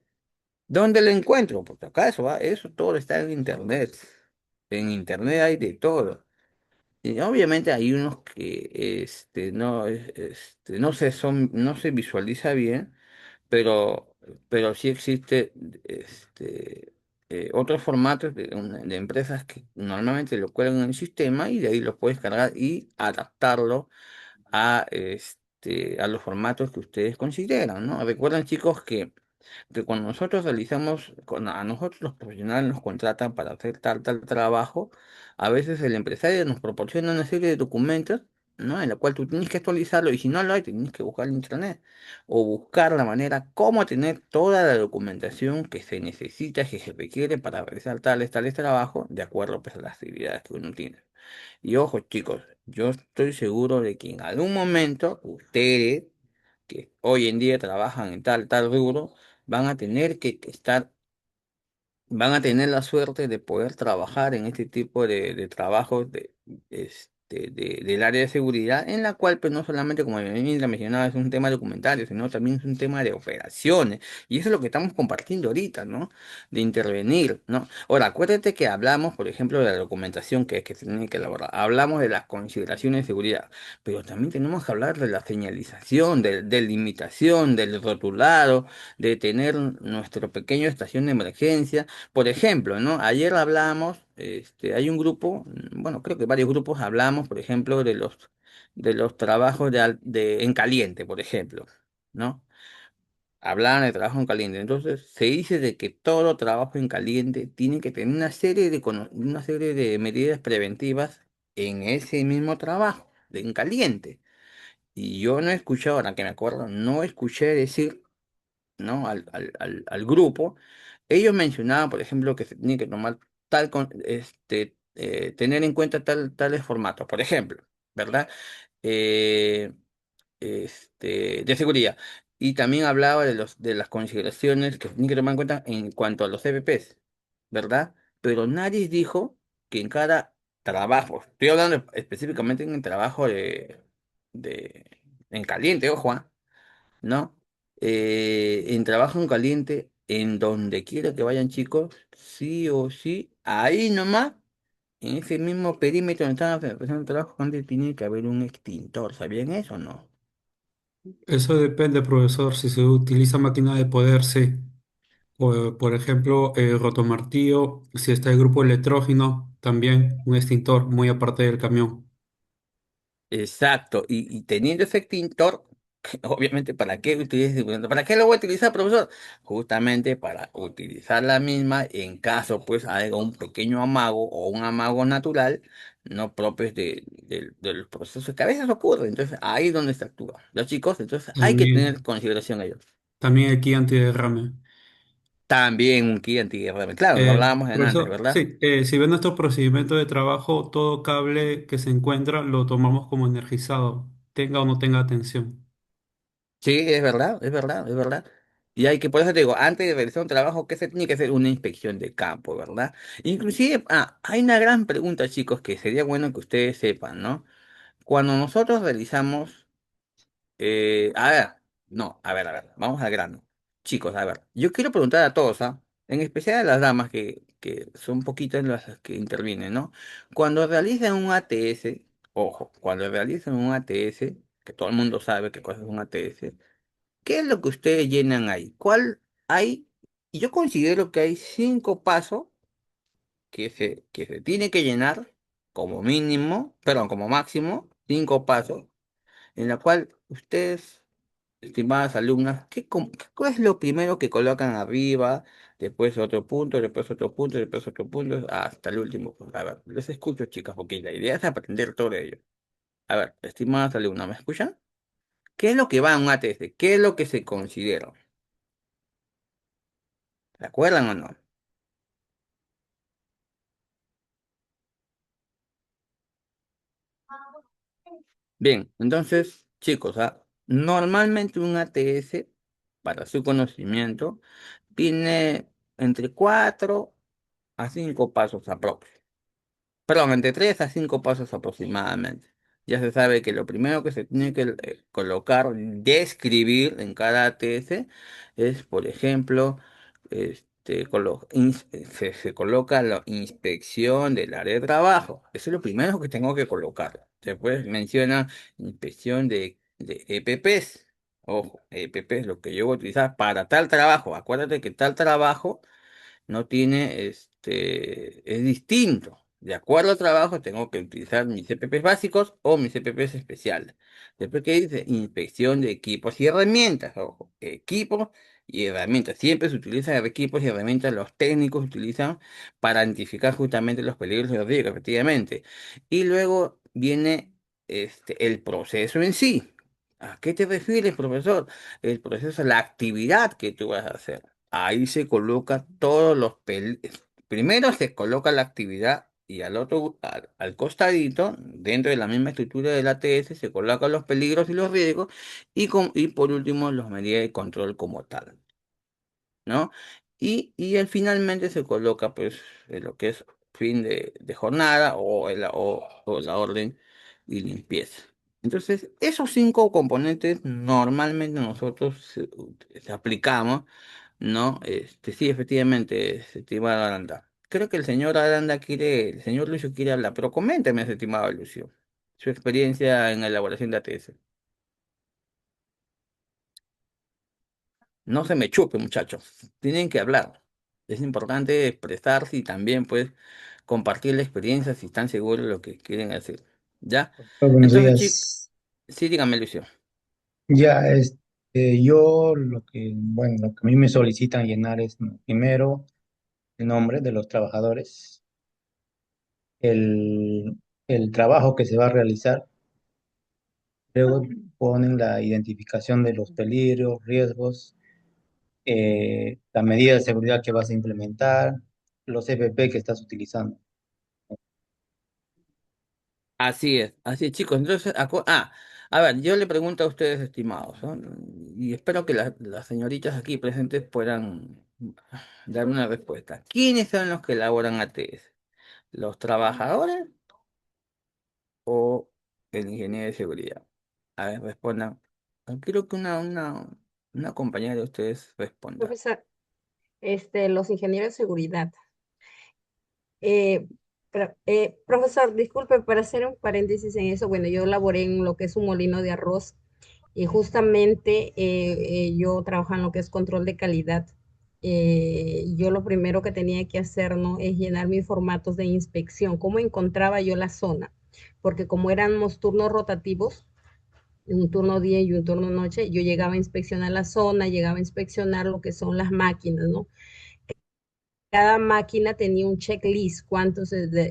¿dónde lo encuentro? Porque acaso, eso todo está en internet. En internet hay de todo. Y obviamente hay unos que no se visualiza bien, pero, pero sí existe otros formatos de empresas que normalmente lo cuelgan en el sistema y de ahí lo puedes cargar y adaptarlo a los formatos que ustedes consideran, ¿no? Recuerden, chicos, que cuando nosotros cuando a nosotros los profesionales nos contratan para hacer tal trabajo, a veces el empresario nos proporciona una serie de documentos, ¿no? En la cual tú tienes que actualizarlo y si no lo hay, tienes que buscar en internet o buscar la manera cómo tener toda la documentación que se necesita, que se requiere para realizar tales trabajos, de acuerdo pues, a las actividades que uno tiene. Y ojo, chicos, yo estoy seguro de que en algún momento ustedes, que hoy en día trabajan en tal rubro, van a tener que estar van a tener la suerte de poder trabajar en este tipo de trabajos del área de seguridad, en la cual pues no solamente, como mencionaba, es un tema documentario, sino también es un tema de operaciones. Y eso es lo que estamos compartiendo ahorita, ¿no? De intervenir, ¿no? Ahora, acuérdate que hablamos, por ejemplo, de la documentación que se tiene que elaborar. Hablamos de las consideraciones de seguridad, pero también tenemos que hablar de la señalización, de limitación, del rotulado, de tener nuestra pequeña estación de emergencia. Por ejemplo, ¿no? Ayer hablamos, hay un grupo, bueno, creo que varios grupos hablamos, por ejemplo, de los trabajos en caliente, por ejemplo, ¿no? Hablaban de trabajo en caliente. Entonces, se dice de que todo trabajo en caliente tiene que tener una serie de medidas preventivas en ese mismo trabajo, en caliente. Y yo no he escuchado, ahora que me acuerdo, no escuché decir, ¿no? al grupo, ellos mencionaban, por ejemplo, que se tiene que tomar tener en cuenta tales formatos, por ejemplo, ¿verdad? Eh, de seguridad. Y también hablaba de las consideraciones que se tienen que tomar en cuenta en cuanto a los CPPs, ¿verdad? Pero nadie dijo que en cada trabajo, estoy hablando específicamente en el trabajo de en caliente, ojo, ¿no? En trabajo en caliente, en donde quiera que vayan chicos, sí o sí, ahí nomás, en ese mismo perímetro donde están realizando el trabajo, antes tiene que haber un extintor. ¿Sabían eso o no? Eso depende, profesor, si se utiliza máquina de poder, sí. Por ejemplo, rotomartillo, si está el grupo electrógeno, también un extintor muy aparte del camión. Exacto, y teniendo ese extintor, obviamente, ¿para qué ¿Para qué lo voy a utilizar, profesor? Justamente para utilizar la misma en caso, pues, haya un pequeño amago o un amago natural, no propios de los procesos que a veces ocurren. Entonces, ahí es donde se actúa. Los chicos, entonces, hay que tener También, consideración a ellos. también aquí antiderrame. También un kit antiguerra. Claro, lo hablábamos en antes, Profesor, ¿verdad? sí, si ven nuestro procedimiento de trabajo, todo cable que se encuentra lo tomamos como energizado, tenga o no tenga tensión. Sí, es verdad, es verdad, es verdad. Y hay que, por eso te digo, antes de realizar un trabajo, ¿qué se tiene que hacer? Una inspección de campo, ¿verdad? Inclusive, hay una gran pregunta, chicos, que sería bueno que ustedes sepan, ¿no? Cuando nosotros realizamos, a ver, no, a ver, vamos al grano. Chicos, a ver, yo quiero preguntar a todos, ¿ah? En especial a las damas que son poquitas las que intervienen, ¿no? Cuando realizan un ATS, ojo, cuando realizan un ATS, que todo el mundo sabe qué cosa es un ATS, ¿qué es lo que ustedes llenan ahí? ¿Cuál hay? Y yo considero que hay 5 pasos que se tiene que llenar como mínimo, perdón, como máximo, 5 pasos, en la cual ustedes, estimadas alumnas, ¿cuál es lo primero que colocan arriba? Después otro punto, después otro punto, después otro punto, hasta el último punto. A ver, les escucho, chicas, porque la idea es aprender todo ello. A ver, estimadas alumnas, ¿me escuchan? ¿Qué es lo que va a un ATS? ¿Qué es lo que se considera? ¿Se acuerdan o no? Bien, entonces, chicos, normalmente un ATS, para su conocimiento, tiene entre 4 a 5 pasos aproximadamente. Perdón, entre 3 a 5 pasos aproximadamente. Ya se sabe que lo primero que se tiene que colocar, describir en cada ATS es, por ejemplo, se coloca la inspección del área de trabajo. Eso es lo primero que tengo que colocar. Después menciona inspección de EPPs. Ojo, EPP es lo que yo voy a utilizar para tal trabajo. Acuérdate que tal trabajo no tiene, es distinto. De acuerdo al trabajo, tengo que utilizar mis CPPs básicos o mis CPPs especiales. Después que dice inspección de equipos y herramientas, ojo, equipos y herramientas. Siempre se utilizan equipos y herramientas, los técnicos utilizan para identificar justamente los peligros y los riesgos, efectivamente. Y luego viene el proceso en sí. ¿A qué te refieres, profesor? El proceso, la actividad que tú vas a hacer. Ahí se coloca todos los Primero se coloca la actividad y al costadito, dentro de la misma estructura del ATS, se colocan los peligros y los riesgos y por último las medidas de control como tal, ¿no? Finalmente se coloca pues lo que es fin de jornada o la orden y limpieza. Entonces, esos 5 componentes normalmente nosotros aplicamos, ¿no? Sí, efectivamente, estimado Aranda. Creo que el señor Lucio quiere hablar, pero coménteme, estimado Lucio, su experiencia en la elaboración de ATS. No se me chupe, muchachos. Tienen que hablar. Es importante expresarse y también, pues, compartir la experiencia si están seguros de lo que quieren hacer. ¿Ya? Buenos Entonces, chicos, días. sí, dígame, Lucio. Ya, yo bueno, lo que a mí me solicitan llenar es, ¿no? Primero el nombre de los trabajadores, el, el trabajo que se va a realizar, luego ponen la identificación de los peligros, riesgos, la medida de seguridad que vas a implementar, los EPP que estás utilizando. Así es, chicos. Entonces, a ver, yo le pregunto a ustedes, estimados, ¿no? Y espero que las señoritas aquí presentes puedan darme una respuesta. ¿Quiénes son los que elaboran ATS? ¿Los trabajadores o el ingeniero de seguridad? A ver, respondan. Quiero que una compañera de ustedes responda. Profesor, los ingenieros de seguridad. Eh, Profesor, disculpe, para hacer un paréntesis en eso, bueno, yo laboré en lo que es un molino de arroz y justamente yo trabajo en lo que es control de calidad. Yo lo primero que tenía que hacer, ¿no? Es llenar mis formatos de inspección. ¿Cómo encontraba yo la zona? Porque como éramos turnos rotativos, un turno día y un turno noche, yo llegaba a inspeccionar la zona, llegaba a inspeccionar lo que son las máquinas, ¿no? Cada máquina tenía un checklist,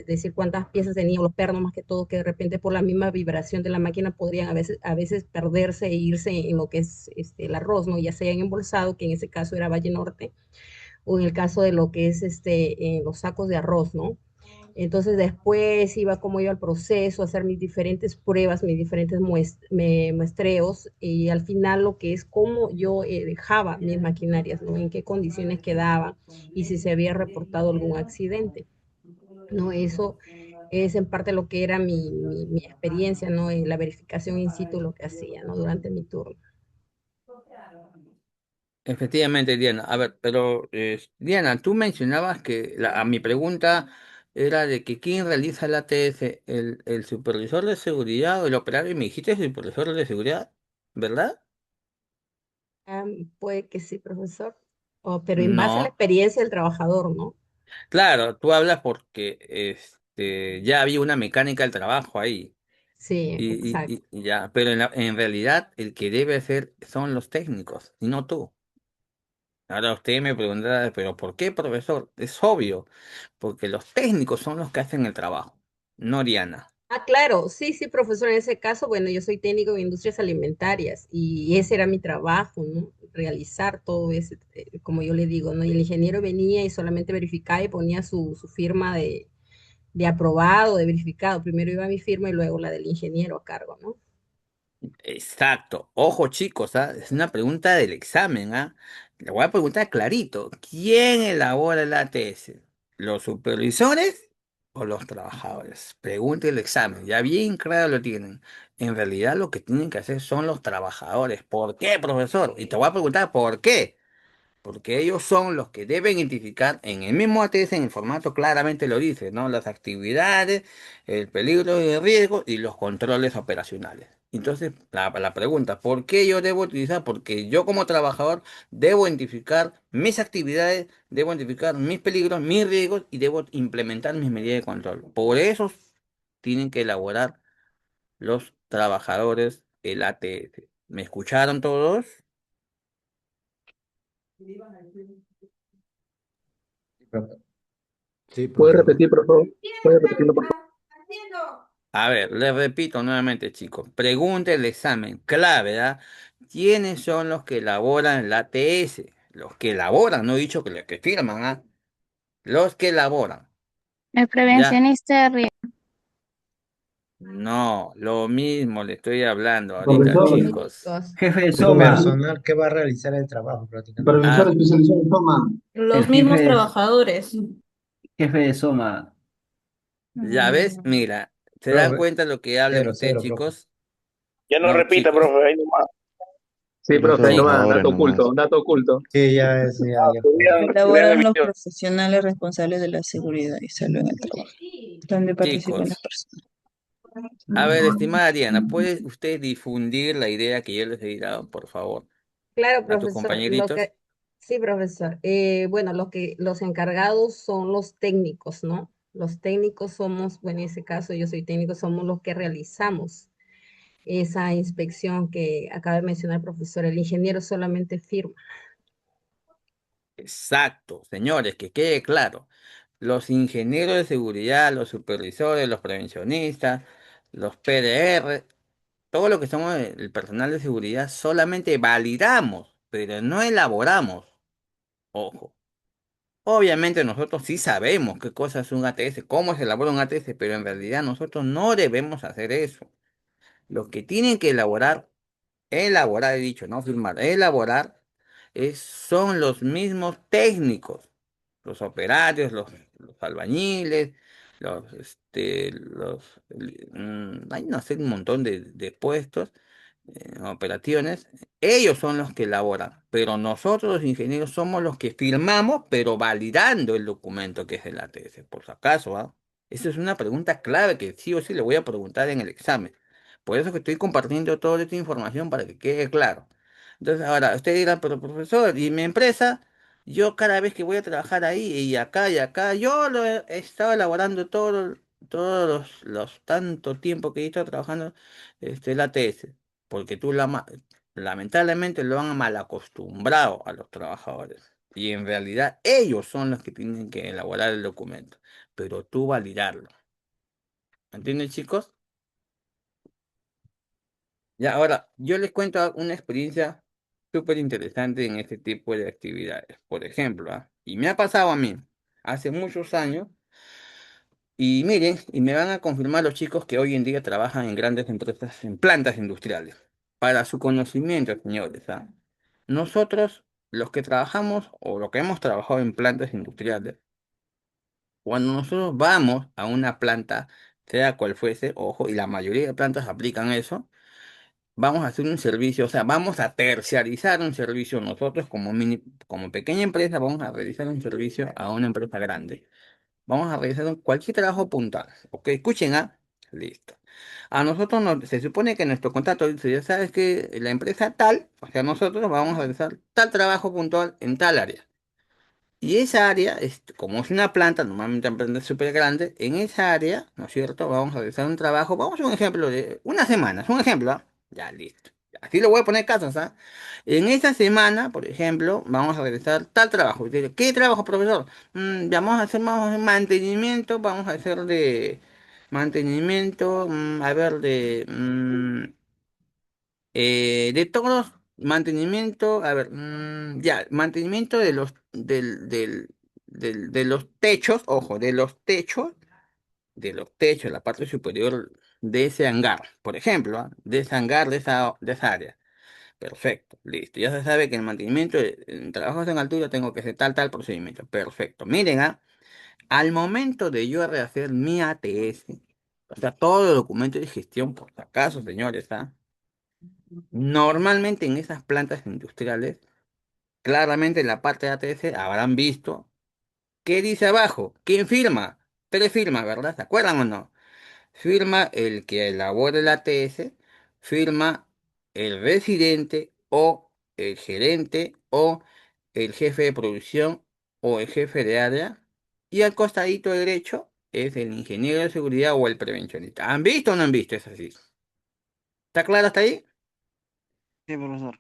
decir cuántas piezas tenía, o los pernos más que todo, que de repente por la misma vibración de la máquina podrían a veces perderse e irse en lo que es el arroz, ¿no? Ya sea en embolsado, que en ese caso era Valle Norte, o en el caso de lo que es los sacos de arroz, ¿no? Entonces después iba como iba el proceso, a hacer mis diferentes pruebas, mis diferentes muestreos y al final lo que es cómo yo dejaba mis maquinarias, ¿no? En qué condiciones quedaban y si se había reportado algún accidente, ¿no? Eso es en parte lo que era mi experiencia, ¿no? En la verificación in situ, lo que hacía, ¿no? Durante mi turno. Efectivamente, Diana. A ver, pero Diana, tú mencionabas que a mi pregunta era de que quién realiza el ATS, el supervisor de seguridad o el operario, y me dijiste supervisor de seguridad, ¿verdad? Puede que sí, profesor. Pero en base a la No. experiencia del trabajador, ¿no? Claro, tú hablas porque ya había una mecánica del trabajo ahí. Sí, exacto. Y ya, pero en realidad el que debe hacer son los técnicos, y no tú. Ahora usted me preguntará, pero ¿por qué, profesor? Es obvio, porque los técnicos son los que hacen el trabajo, no Diana. Claro, sí, sí, profesor, en ese caso, bueno, yo soy técnico de industrias alimentarias y ese era mi trabajo, ¿no? Realizar todo ese, como yo le digo, ¿no? Y el ingeniero venía y solamente verificaba y ponía su firma de aprobado, de verificado. Primero iba mi firma y luego la del ingeniero a cargo, ¿no? Exacto. Ojo, chicos, ¿ah? Es una pregunta del examen, ¿ah? Le voy a preguntar clarito. ¿Quién elabora el ATS? ¿Los supervisores o los trabajadores? Pregunta el examen. Ya bien claro lo tienen. En realidad lo que tienen que hacer son los trabajadores. ¿Por qué, profesor? Y te voy a preguntar por qué. Porque ellos son los que deben identificar en el mismo ATS, en el formato claramente lo dice, ¿no? Las actividades, el peligro y el riesgo y los controles operacionales. Entonces, la pregunta, ¿por qué yo debo utilizar? Porque yo como trabajador debo identificar mis actividades, debo identificar mis peligros, mis riesgos y debo implementar mis medidas de control. Por eso tienen que elaborar los trabajadores el ATS. ¿Me escucharon todos? Sí, ¿Puede profesor. repetir, por favor? ¿Puede repetirlo, por favor? A ver, les repito nuevamente, chicos. Pregunta el examen, clave, ¿ah? ¿Quiénes son los que elaboran el ATS? Los que elaboran, no he dicho que los que firman, ¿ah? Los que elaboran. El ¿Ya? prevencionista de riesgo. No, lo mismo le estoy hablando ahorita, Los Profesor, chicos. Técnicos. Jefe de el Soma, personal que va a realizar el trabajo prácticamente. profesor Ah, especializado en toma. el Los jefe mismos de, trabajadores. jefe de Soma. ¿ya ves? Mira, ¿se dan Profe, cuenta lo que hablan cero, ustedes, cero, profe. chicos? Ya no No, repita, chicos. profe, ahí nomás. Sí, Solo profe, ahí Chicos. nomás, trabajadores dato nomás. oculto, dato oculto. Sí, ya es, ya fue. Vean Elaboran el los video. profesionales responsables de la seguridad y salud en el trabajo, donde participan las Chicos. personas. A ver, estimada Diana, ¿puede usted difundir la idea que yo les he dado, por favor, Claro, a tus profesor, compañeritos? sí, profesor. Bueno, los encargados son los técnicos, ¿no? Los técnicos somos, bueno, en ese caso yo soy técnico, somos los que realizamos esa inspección que acaba de mencionar el profesor. El ingeniero solamente firma. Exacto, señores, que quede claro. Los ingenieros de seguridad, los supervisores, los prevencionistas, los PDR, todo lo que somos el personal de seguridad, solamente validamos, pero no elaboramos. Ojo. Obviamente nosotros sí sabemos qué cosa es un ATS, cómo se elabora un ATS, pero en realidad nosotros no debemos hacer eso. Lo que tienen que elaborar, he dicho, no firmar, elaborar, son los mismos técnicos, los operarios, los albañiles, hay no sé, un montón de puestos, operaciones, ellos son los que elaboran, pero nosotros los ingenieros somos los que firmamos, pero validando el documento que es el ATS, por si acaso, ¿ah? Esa es una pregunta clave que sí o sí le voy a preguntar en el examen. Por eso que estoy compartiendo toda esta información para que quede claro. Entonces, ahora, usted dirá, pero profesor, ¿y mi empresa? Yo cada vez que voy a trabajar ahí y acá, yo lo he estado elaborando todos los tanto tiempo que he estado trabajando el ATS, porque lamentablemente lo han mal acostumbrado a los trabajadores. Y en realidad ellos son los que tienen que elaborar el documento, pero tú validarlo. ¿Entienden, chicos? Ya, ahora, yo les cuento una experiencia súper interesante en este tipo de actividades. Por ejemplo, y me ha pasado a mí, hace muchos años, Y miren, y me van a confirmar los chicos que hoy en día trabajan en grandes empresas, en plantas industriales. Para su conocimiento, señores, ¿ah? Nosotros, los que trabajamos o los que hemos trabajado en plantas industriales, cuando nosotros vamos a una planta, sea cual fuese, ojo, y la mayoría de plantas aplican eso, vamos a hacer un servicio, o sea, vamos a terciarizar un servicio. Nosotros como pequeña empresa vamos a realizar un servicio a una empresa grande. Vamos a realizar cualquier trabajo puntual. Ok, escuchen, ¿ah? Listo. A nosotros se supone que nuestro contrato dice, ya sabes que la empresa tal, o sea, nosotros vamos a realizar tal trabajo puntual en tal área. Y esa área, como es una planta, normalmente una planta súper grande, en esa área, ¿no es cierto? Vamos a realizar un trabajo, vamos a hacer un ejemplo de unas semanas, un ejemplo, ¿ah? Ya, listo. Así lo voy a poner casos, ¿ah? En esa semana, por ejemplo, vamos a realizar tal trabajo. Y dice, ¿qué trabajo, profesor? Ya vamos a hacer más mantenimiento, vamos a hacer de mantenimiento, a ver, de todos, mantenimiento, a ver, ya, mantenimiento de los techos, ojo, de los techos, la parte superior de ese hangar, por ejemplo, ¿ah? De ese hangar, de esa área. Perfecto, listo. Ya se sabe que el mantenimiento, en trabajos en altura, tengo que hacer tal procedimiento. Perfecto. Miren, al momento de yo rehacer mi ATS, o sea, todo el documento de gestión, por si acaso, señores, ¿ah? Normalmente en esas plantas industriales, claramente en la parte de ATS habrán visto, ¿qué dice abajo? ¿Quién firma? Tres firmas, ¿verdad? ¿Se acuerdan o no? Firma el que elabora el ATS, firma el residente o el gerente o el jefe de producción o el jefe de área. Y al costadito derecho es el ingeniero de seguridad o el prevencionista. ¿Han visto o no han visto? Es así. ¿Está claro hasta ahí? Sí, profesor.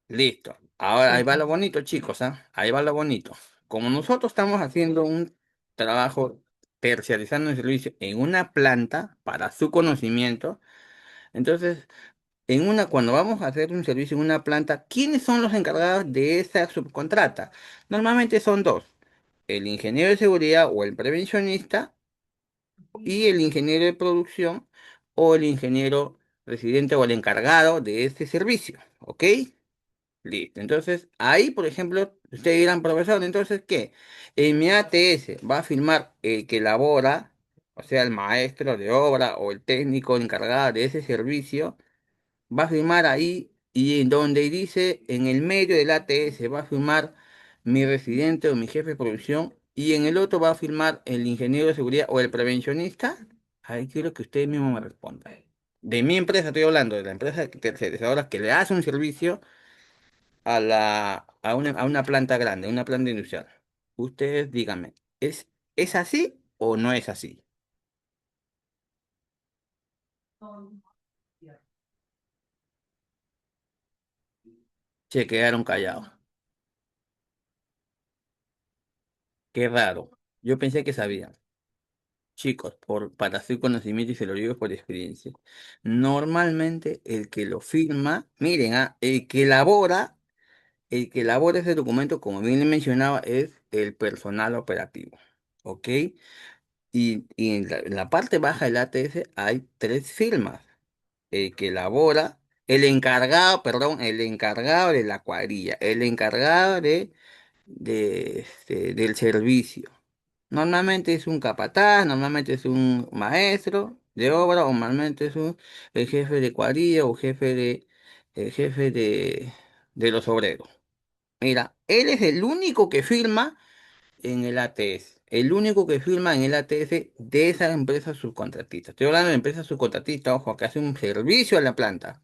Listo. Ahora ahí va lo bonito, chicos, ¿ah? Ahí va lo bonito. Como nosotros estamos haciendo un trabajo terciarizando el servicio en una planta para su conocimiento, entonces, cuando vamos a hacer un servicio en una planta, ¿quiénes son los encargados de esa subcontrata? Normalmente son dos, el ingeniero de seguridad o el prevencionista y el ingeniero de producción o el ingeniero residente o el encargado de este servicio, ¿ok? Listo. Entonces, ahí, por ejemplo, ustedes dirán, profesor, entonces, ¿qué? En mi ATS va a firmar el que elabora, o sea, el maestro de obra o el técnico encargado de ese servicio va a firmar ahí y en donde dice en el medio del ATS va a firmar mi residente o mi jefe de producción y en el otro va a firmar el ingeniero de seguridad o el prevencionista. Ahí quiero que usted mismo me responda. De mi empresa estoy hablando, de la empresa tercerizadora que le hace un servicio a una planta grande, a una planta industrial. Ustedes díganme, ¿es así o no es así? Se quedaron callados. Qué raro. Yo pensé que sabían. Chicos, para su conocimiento y se lo digo por experiencia. Normalmente el que lo firma, miren, el que elabora ese documento, como bien le mencionaba, es el personal operativo. ¿Ok? Y en la parte baja del ATS hay tres firmas. El que elabora, el encargado, perdón, el encargado de la cuadrilla, el encargado del servicio. Normalmente es un capataz, normalmente es un maestro de obra, o normalmente es el jefe de cuadrilla o el jefe de los obreros. Mira, él es el único que firma en el ATS, el único que firma en el ATS de esa empresa subcontratista. Estoy hablando de empresa subcontratista, ojo, que hace un servicio a la planta.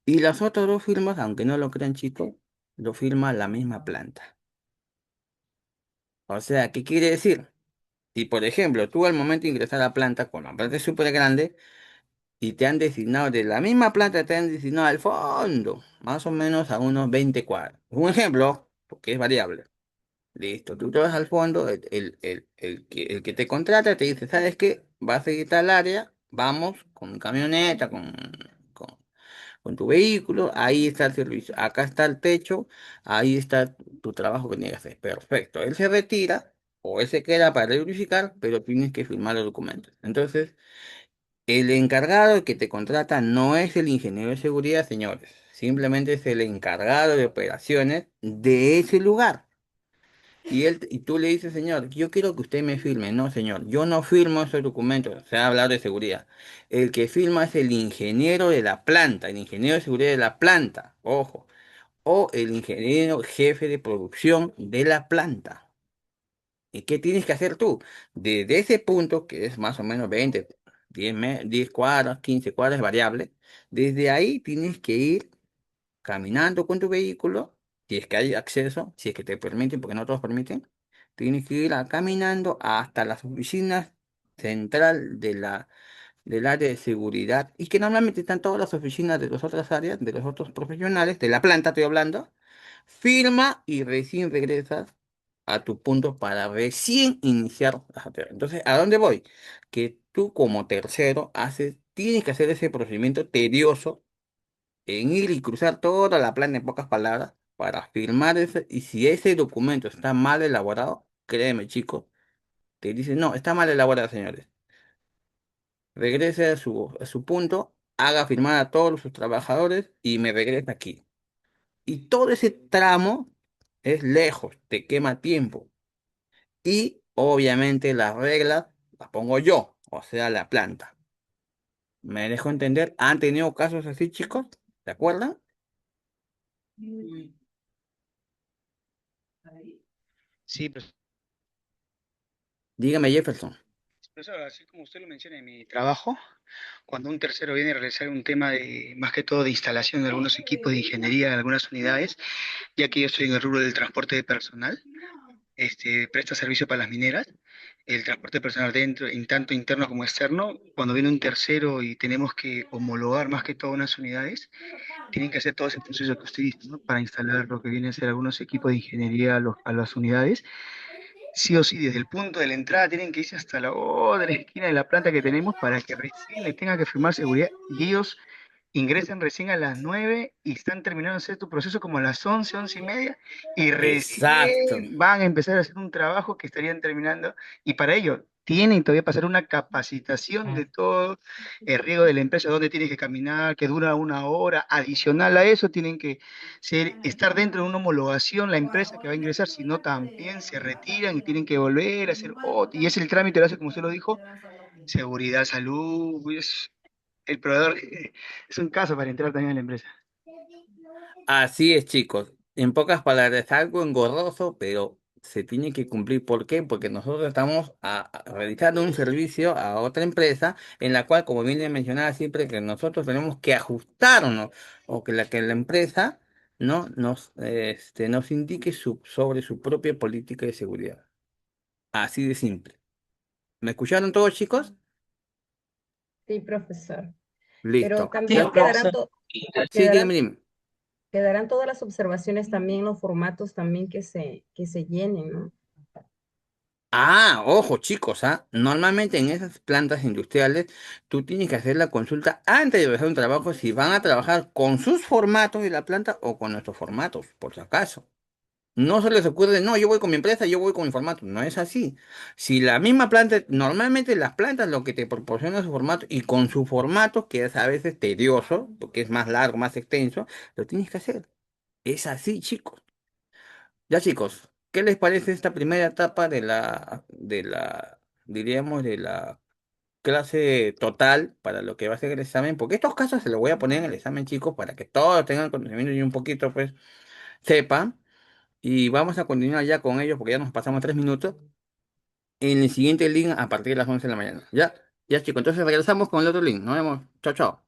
Y las otras dos firmas, aunque no lo crean chicos, lo firma la misma planta. O sea, ¿qué quiere decir? Si, por ejemplo, tú al momento de ingresar a la planta, con la planta es súper grande, y te han designado de la misma planta, te han designado al fondo, más o menos a unos 20 cuadros. Un ejemplo, porque es variable. Listo, tú te vas al fondo, el que te contrata te dice, ¿sabes qué? Vas a ir a tal área, vamos con camioneta, con, con tu vehículo, ahí está el servicio, acá está el techo, ahí está tu trabajo que tienes que hacer. Perfecto, él se retira o él se queda para verificar, pero tienes que firmar los documentos. Entonces, el encargado que te contrata no es el ingeniero de seguridad, señores. Simplemente es el encargado de operaciones de ese lugar. Y tú le dices, señor, yo quiero que usted me firme. No, señor, yo no firmo esos documentos. Se ha hablado de seguridad. El que firma es el ingeniero de la planta, el ingeniero de seguridad de la planta. Ojo. O el ingeniero jefe de producción de la planta. ¿Y qué tienes que hacer tú? Desde ese punto, que es más o menos 20, 10 cuadras, 15 cuadras, es variable, desde ahí tienes que ir caminando con tu vehículo, si es que hay acceso, si es que te permiten, porque no todos permiten, tienes que ir caminando hasta las oficinas central del área de seguridad, y que normalmente están todas las oficinas de las otras áreas, de los otros profesionales, de la planta estoy hablando, firma y recién regresas a tu punto para recién iniciar las actividades. Entonces, ¿a dónde voy? Que tú como tercero tienes que hacer ese procedimiento tedioso en ir y cruzar toda la plana en pocas palabras para firmar ese, y si ese documento está mal elaborado, créeme, chico, te dicen, no, está mal elaborado, señores. Regrese a su punto, haga firmar a todos sus trabajadores y me regresa aquí. Y todo ese tramo es lejos, te quema tiempo. Y obviamente las reglas las pongo yo, o sea, la planta. ¿Me dejo entender? ¿Han tenido casos así, chicos? ¿Se acuerdan? Sí, pues, Dígame, Jefferson. profesor, así como usted lo menciona en mi trabajo, cuando un tercero viene a realizar un tema de, más que todo, de instalación de algunos equipos de ingeniería de algunas unidades, ya que yo estoy en el rubro del transporte de personal, presta servicio para las mineras, el transporte de personal dentro, en tanto interno como externo, cuando viene un tercero y tenemos que homologar más que todo unas unidades, tienen que hacer todo ese proceso que usted dice, ¿no? Para instalar lo que viene a ser algunos equipos de ingeniería a las unidades. Sí o sí, desde el punto de la entrada tienen que irse hasta la otra esquina de la planta que tenemos para que recién le tenga que firmar seguridad y ellos ingresan recién a las 9 y están terminando de hacer tu proceso como a las 11, 11:30 y Exacto. recién van a empezar a hacer un trabajo que estarían terminando y para ello tienen todavía pasar una capacitación de todo el riesgo de la empresa, dónde tienen que caminar, que dura 1 hora. Adicional a eso, tienen que estar dentro de una homologación la empresa que va a ingresar, si no también se retiran y tienen que volver a hacer otro. Y es el trámite, lo hace, como usted lo dijo, seguridad, salud, el proveedor es un caso para entrar también a la empresa. Así es, chicos. En pocas palabras, es algo engorroso, pero se tiene que cumplir. ¿Por qué? Porque nosotros estamos realizando un servicio a otra empresa en la cual, como bien le mencionaba siempre, que nosotros tenemos que ajustarnos o que la empresa no nos indique sobre su propia política de seguridad. Así de simple. ¿Me escucharon todos, chicos? Sí, profesor. Pero Listo. también ¿Ya? Sí, quedarán, dime, dime. quedarán todas las observaciones también, los formatos también que se llenen, ¿no? Ah, ojo chicos, normalmente en esas plantas industriales tú tienes que hacer la consulta antes de realizar un trabajo si van a trabajar con sus formatos de la planta o con nuestros formatos, por si acaso. No se les ocurre, no, yo voy con mi empresa, yo voy con mi formato. No es así. Si la misma planta, normalmente las plantas lo que te proporciona es su formato y con su formato, que es a veces tedioso, porque es más largo, más extenso, lo tienes que hacer. Es así, chicos. Ya chicos, ¿qué les parece esta primera etapa diríamos, de la clase total para lo que va a ser el examen? Porque estos casos se los voy a poner en el examen, chicos, para que todos tengan conocimiento y un poquito, pues, sepan. Y vamos a continuar ya con ellos porque ya nos pasamos 3 minutos en el siguiente link a partir de las 11 de la mañana. Ya, ya chicos, entonces regresamos con el otro link. Nos vemos. Chao, chao.